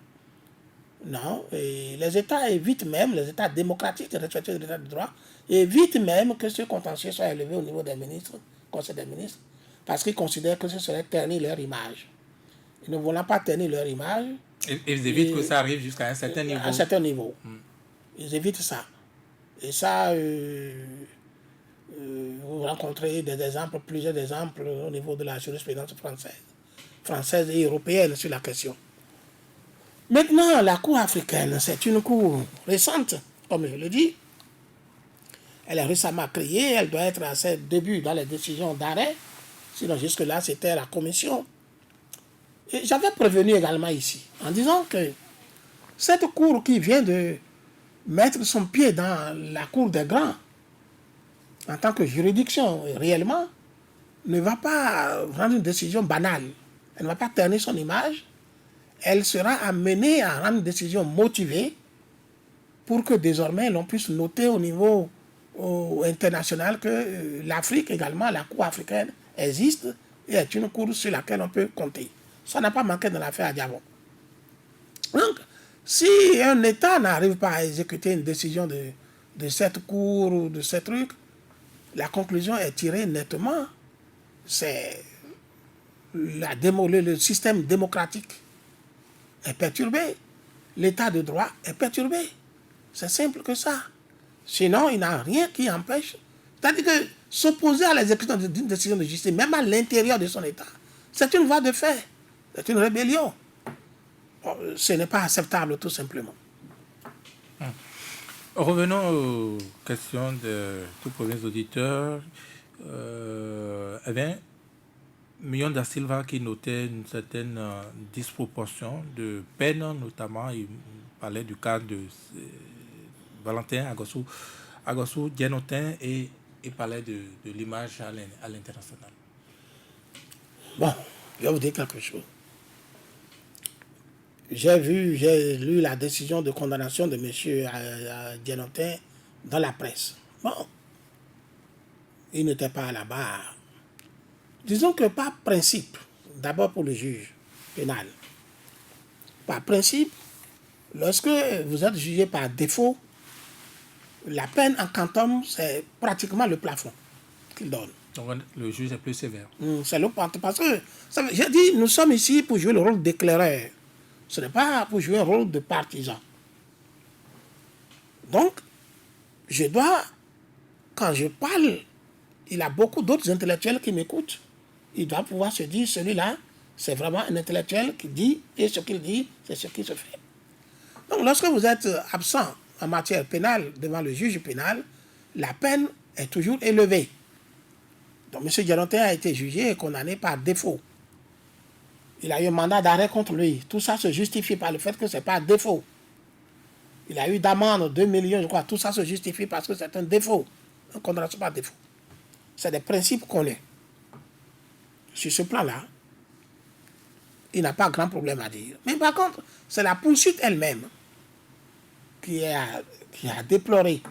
non, et les États évitent même, les États démocratiques respectueux de l'état de droit, évitent même que ce contentieux soit élevé au niveau des ministres, Conseil des ministres, parce qu'ils considèrent que ce serait ternir leur image. Ils ne voulant pas ternir leur image. Ils évitent que ça arrive jusqu'à un certain niveau. À un certain niveau. Ils évitent ça. Et ça, vous rencontrez des exemples, plusieurs exemples au niveau de la jurisprudence française et européenne sur la question. Maintenant, la Cour africaine, c'est une cour récente, comme je le dis. Elle est récemment créée, elle doit être à ses débuts dans les décisions d'arrêt. Sinon, jusque-là, c'était la commission. Et j'avais prévenu également ici, en disant que cette cour qui vient de mettre son pied dans la cour des grands, en tant que juridiction, réellement, ne va pas rendre une décision banale. Elle ne va pas ternir son image. Elle sera amenée à rendre une décision motivée pour que désormais l'on puisse noter au niveau international que l'Afrique également, la Cour africaine, existe et est une cour sur laquelle on peut compter. Ça n'a pas manqué dans l'affaire Diavon. Donc, si un État n'arrive pas à exécuter une décision de cette cour ou de ce truc, la conclusion est tirée nettement. C'est le système démocratique est perturbé. L'état de droit est perturbé. C'est simple que ça. Sinon, il n'y a rien qui empêche. C'est-à-dire que s'opposer à l'exécution d'une décision de justice, même à l'intérieur de son État, c'est une voie de fait. C'est une rébellion. Ce n'est pas acceptable, tout simplement. Revenons aux questions de tous premiers auditeurs. Million da Silva qui notait une certaine disproportion de peine, notamment il parlait du cas de Valentin Agossou Dianotin et il parlait de l'image à l'international. Bon, je vais vous dire quelque chose. J'ai lu la décision de condamnation de M. Dianotin dans la presse. Bon, il n'était pas à la barre. Disons que par principe, d'abord pour le juge pénal, par principe, lorsque vous êtes jugé par défaut, la peine en quantum, c'est pratiquement le plafond qu'il donne. Donc le juge est plus sévère. C'est le plafond. Parce que, j'ai dit, nous sommes ici pour jouer le rôle d'éclaireur. Ce n'est pas pour jouer un rôle de partisan. Donc, je dois, quand je parle, il y a beaucoup d'autres intellectuels qui m'écoutent. Il doit pouvoir se dire, celui-là, c'est vraiment un intellectuel qui dit, et ce qu'il dit, c'est ce qui se fait. Donc, lorsque vous êtes absent en matière pénale devant le juge pénal, la peine est toujours élevée. Donc, M. Dianotin a été jugé et condamné par défaut. Il a eu un mandat d'arrêt contre lui. Tout ça se justifie par le fait que ce n'est pas un défaut. Il a eu d'amende 2 millions, je crois. Tout ça se justifie parce que c'est un défaut. Une condamnation par défaut. C'est des principes qu'on est. Sur ce plan-là, il n'a pas grand problème à dire. Mais par contre, c'est la poursuite elle-même qui a déploré.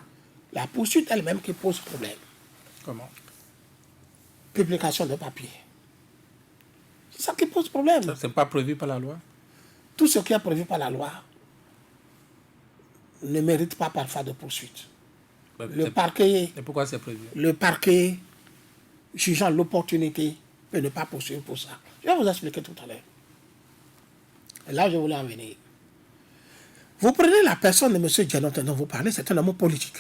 La poursuite elle-même qui pose problème. Comment? Publication de papier. C'est ça qui pose problème. Ça, c'est pas prévu par la loi? Tout ce qui est prévu par la loi ne mérite pas parfois de poursuite. Le parquet... Et pourquoi c'est prévu? Le parquet, jugeant l'opportunité, peut ne pas poursuivre pour ça. Je vais vous expliquer tout à l'heure. Et là, je voulais en venir. Vous prenez la personne de M. Dianotin dont vous parlez, c'est un homme politique.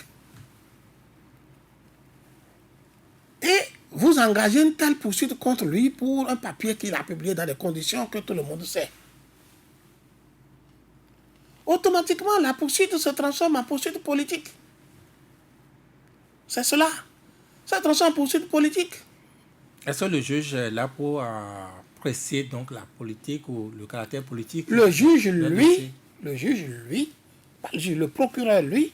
Et vous engagez une telle poursuite contre lui pour un papier qu'il a publié dans des conditions que tout le monde sait. Automatiquement, la poursuite se transforme en poursuite politique. C'est cela. Ça se transforme en poursuite politique. Est-ce que le juge est là pour apprécier donc la politique ou le caractère politique? Le juge, lui, le procureur, lui,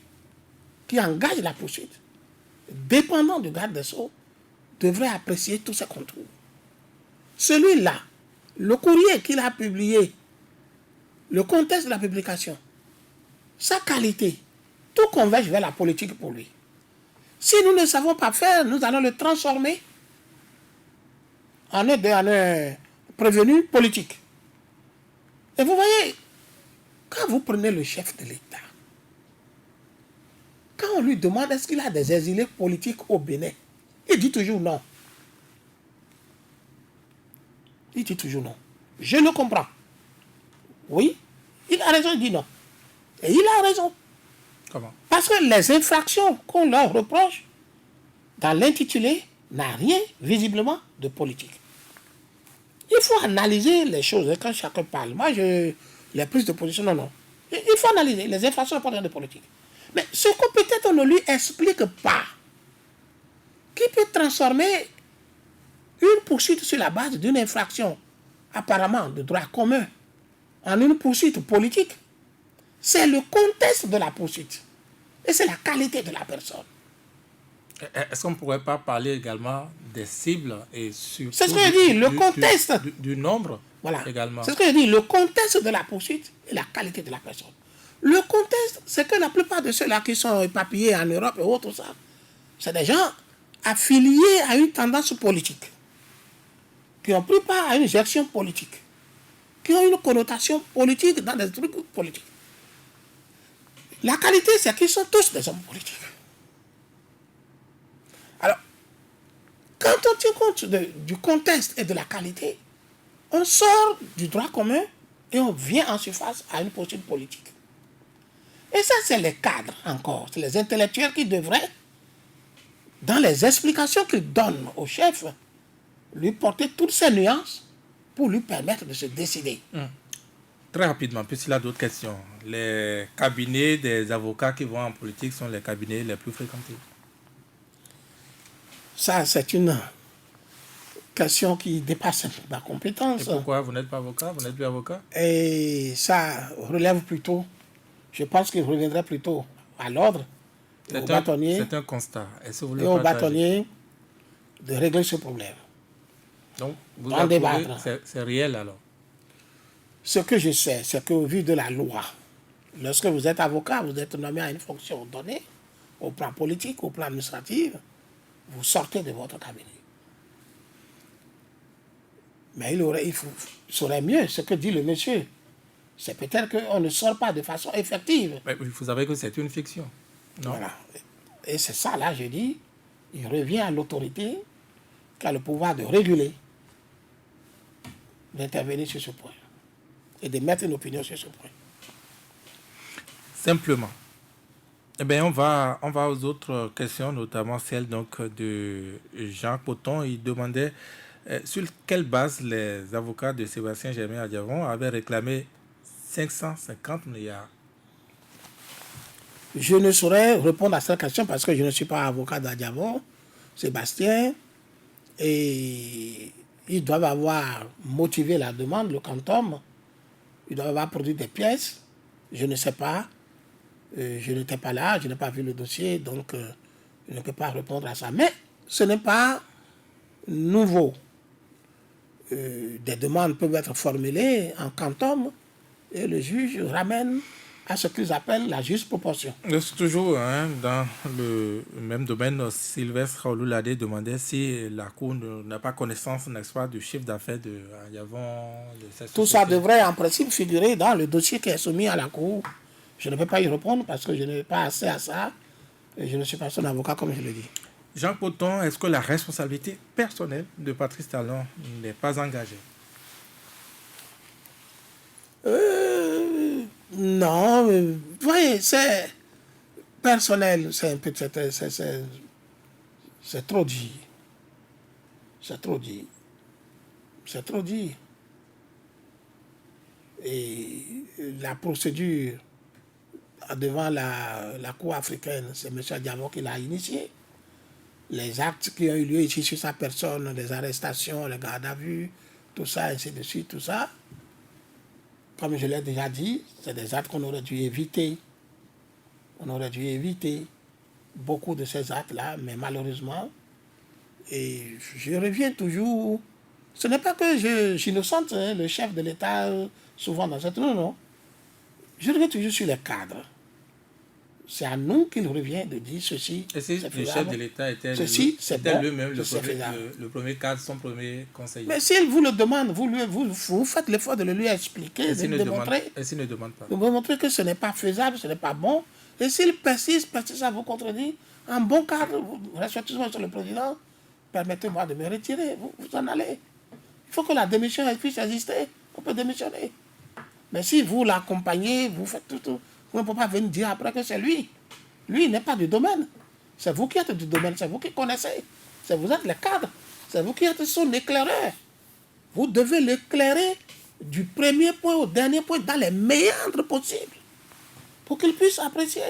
qui engage la poursuite, dépendant du garde des Sceaux, devrait apprécier tous ces contours. Celui-là, le courrier qu'il a publié, le contexte de la publication, sa qualité, tout converge vers la politique pour lui. Si nous ne savons pas faire, nous allons le transformer en un prévenu politique. Et vous voyez, quand vous prenez le chef de l'État, quand on lui demande est-ce qu'il a des exilés politiques au Bénin, il dit toujours non. Il dit toujours non. Je le comprends. Oui, il a raison, il dit non. Et il a raison. Comment? Parce que les infractions qu'on leur reproche dans l'intitulé n'a rien visiblement de politique. Il faut analyser les choses. Et quand chacun parle, moi, les prises de position, non. Il faut analyser les infractions de politique. Mais ce que peut-être on ne lui explique pas, qui peut transformer une poursuite sur la base d'une infraction apparemment de droit commun en une poursuite politique, c'est le contexte de la poursuite. Et c'est la qualité de la personne. Est-ce qu'on ne pourrait pas parler également des cibles et surtout c'est ce que je dis, le contexte. Du nombre voilà. Également. C'est ce que je dis, le contexte de la poursuite et la qualité de la personne. Le contexte, c'est que la plupart de ceux-là qui sont éparpillés en Europe et autres, ça, c'est des gens affiliés à une tendance politique, qui ont pris part à une gestion politique, qui ont une connotation politique dans des trucs politiques. La qualité, c'est qu'ils sont tous des hommes politiques. quand on tient compte du contexte et de la qualité, on sort du droit commun et on vient en surface à une posture politique. Et ça, c'est les cadres encore, c'est les intellectuels qui devraient, dans les explications qu'ils donnent au chef, lui porter toutes ces nuances pour lui permettre de se décider. Très rapidement, puisqu'il y a d'autres questions. Les cabinets des avocats qui vont en politique sont les cabinets les plus fréquentés. Ça, c'est une question qui dépasse ma compétence. Et pourquoi vous n'êtes pas avocat? Vous n'êtes plus avocat? Et ça relève plutôt, je pense qu'il reviendrait plutôt à l'ordre, aux bâtonniers, c'est un constat. Est-ce que vous le et aux partagez? bâtonniers de régler ce problème. Donc, vous En approuvez, débattre. c'est réel alors? Ce que je sais, c'est qu'au vu de la loi, lorsque vous êtes avocat, vous êtes nommé à une fonction donnée, au plan politique, au plan administratif, vous sortez de votre cabinet. Mais il serait mieux ce que dit le monsieur. C'est peut-être qu'on ne sort pas de façon effective. Mais vous savez que c'est une fiction. Non? Voilà. Et c'est ça, là, je dis, il revient à l'autorité qui a le pouvoir de réguler, d'intervenir sur ce point et de mettre une opinion sur ce point. Simplement. Eh bien, on va aux autres questions, notamment celle donc de Jean Coton. Il demandait sur quelle base les avocats de Sébastien Germain Adjavon avaient réclamé 550 milliards. Je ne saurais répondre à cette question parce que je ne suis pas avocat d'Adjavon, Sébastien, et ils doivent avoir motivé la demande, le quantum, ils doivent avoir produit des pièces, je ne sais pas, je n'étais pas là, je n'ai pas vu le dossier, donc je ne peux pas répondre à ça. Mais ce n'est pas nouveau. Des demandes peuvent être formulées en quantum et le juge ramène à ce qu'ils appellent la juste proportion. C'est toujours dans le même domaine. Sylvestre Oloulade demandait si la Cour n'a pas connaissance, n'est-ce pas, du chiffre d'affaires de Adjavon. Tout ça devrait en principe figurer dans le dossier qui est soumis à la Cour. Je ne peux pas y répondre parce que je n'ai pas assez à ça et je ne suis pas son avocat comme je le dis. Jean Coton, est-ce que la responsabilité personnelle de Patrice Talon n'est pas engagée? Non, vous voyez, c'est personnel, c'est un peu, c'est trop dit. C'est trop dit. C'est trop dit. Et la procédure devant la Cour africaine, c'est M. Adjavon qui l'a initié. Les actes qui ont eu lieu ici sur sa personne, les arrestations, les gardes à vue, tout ça, ainsi de suite, tout ça, comme je l'ai déjà dit, c'est des actes qu'on aurait dû éviter. On aurait dû éviter beaucoup de ces actes-là, mais malheureusement, et je reviens toujours. Ce n'est pas que j'innocente le chef de l'État souvent dans cette... Non. Je reviens toujours sur les cadres. C'est à nous qu'il revient de dire ceci. Et si le chef de l'État était lui-même le premier cadre, son premier conseiller? Mais s'il vous le demande, vous faites l'effort de le lui expliquer, et s'il de démontrer. Et s'il ne demande pas? Vous montrer que ce n'est pas faisable, ce n'est pas bon. Et s'il persiste à vous contredire, en bon cadre, respectueusement sur le président, permettez-moi de me retirer, vous en allez. Il faut que la démission puisse exister, on peut démissionner. Mais si vous l'accompagnez, vous faites tout, vous ne pouvez pas venir dire après que c'est lui. Lui, il n'est pas du domaine. C'est vous qui êtes du domaine, c'est vous qui connaissez. Vous êtes les cadres, c'est vous qui êtes son éclaireur. Vous devez l'éclairer du premier point au dernier point dans les méandres possibles pour qu'il puisse apprécier.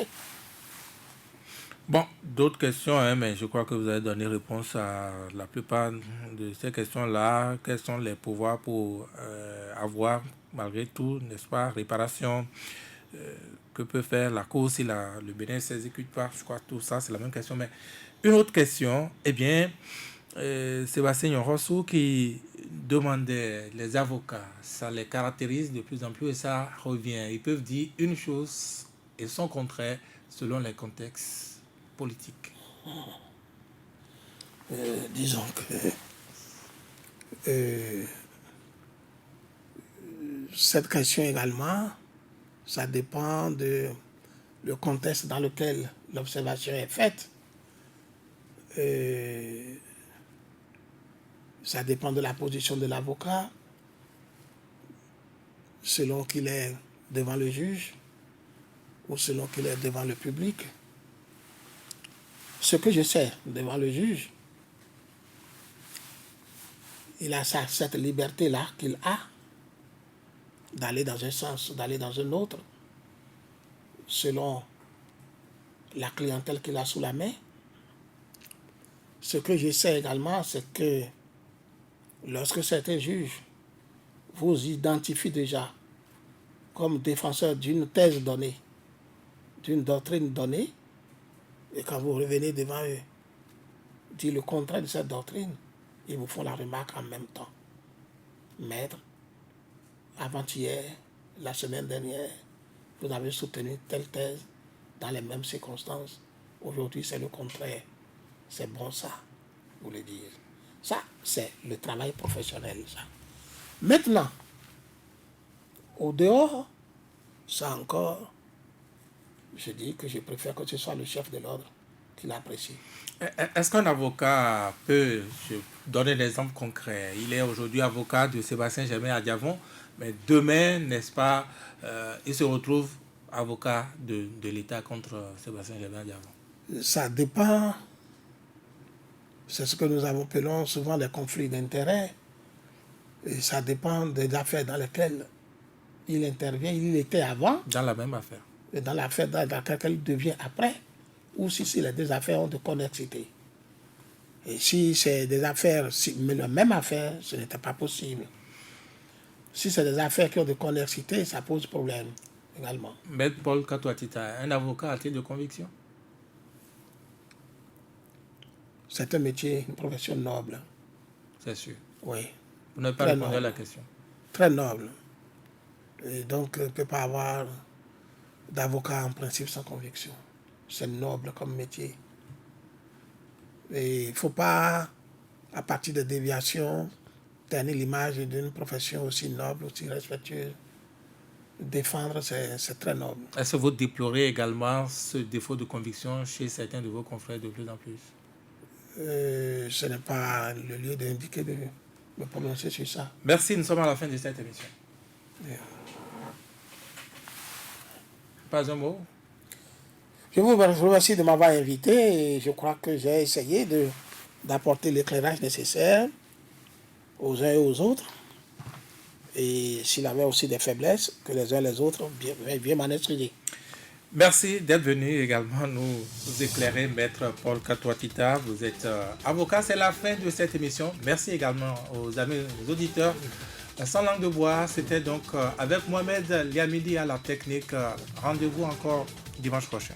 Bon, d'autres questions, mais je crois que vous avez donné réponse à la plupart de ces questions-là. Quels sont les pouvoirs pour avoir, malgré tout, n'est-ce pas, réparation? Que peut faire la Cour si le Bénin ne s'exécute pas? Je crois que tout ça, c'est la même question. Mais une autre question, Sébastien Nyorossou qui demandait les avocats, ça les caractérise de plus en plus et ça revient. Ils peuvent dire une chose et son contraire selon les contextes politiques. Disons que cette question également, ça dépend de le contexte dans lequel l'observation est faite. Ça dépend de la position de l'avocat, selon qu'il est devant le juge ou selon qu'il est devant le public. Ce que je sais devant le juge, il a cette liberté-là qu'il a d'aller dans un sens, d'aller dans un autre, selon la clientèle qu'il a sous la main. Ce que je sais également, c'est que lorsque certains juges vous identifient déjà comme défenseur d'une thèse donnée, d'une doctrine donnée, et quand vous revenez devant eux, dire le contraire de cette doctrine, ils vous font la remarque en même temps. Maître, avant-hier, la semaine dernière, vous avez soutenu telle thèse dans les mêmes circonstances. Aujourd'hui, c'est le contraire. C'est bon ça, vous le dire. Ça, c'est le travail professionnel, ça. Maintenant, au dehors, ça encore, je dis que je préfère que ce soit le chef de l'ordre qui l'apprécie. Est-ce qu'un avocat peut, je donne un exemple concret, il est aujourd'hui avocat de Sébastien Germain à Diavon, mais demain, n'est-ce pas, il se retrouve avocat de l'État contre Sébastien Germain à Diavon? Ça dépend, c'est ce que nous appelons souvent des conflits d'intérêts, et ça dépend des affaires dans lesquelles il intervient, il était avant. Dans la même affaire. Et dans l'affaire dans laquelle il devient après, ou si les deux affaires ont de connexité. Et si c'est des affaires, mais la même affaire, ce n'était pas possible. Si c'est des affaires qui ont de connexité, ça pose problème également. Maître Paul Katouatita, un avocat a-t-il de conviction? C'est un métier, une profession noble. C'est sûr. Oui. Vous n'avez pas répondu à la question. Très noble. Et donc, on ne peut pas avoir d'avocat en principe sans conviction. C'est noble comme métier. Et il ne faut pas, à partir de déviations, ternir l'image d'une profession aussi noble, aussi respectueuse. Défendre, c'est très noble. Est-ce que vous déplorez également ce défaut de conviction chez certains de vos confrères de plus en plus? Ce n'est pas le lieu d'indiquer, de me prononcer sur ça. Merci, nous sommes à la fin de cette émission. Yeah. Pas un mot? Je vous remercie de m'avoir invité et je crois que j'ai essayé d'apporter l'éclairage nécessaire aux uns et aux autres. Et s'il avait aussi des faiblesses, que les uns et les autres viennent m'en excuser. Merci d'être venu également nous éclairer, Maître Paul Katouatita. Vous êtes avocat, c'est la fin de cette émission. Merci également aux amis, aux auditeurs. Sans langue de bois, c'était donc avec Mohamed Liamidi à la technique. Rendez-vous encore dimanche prochain.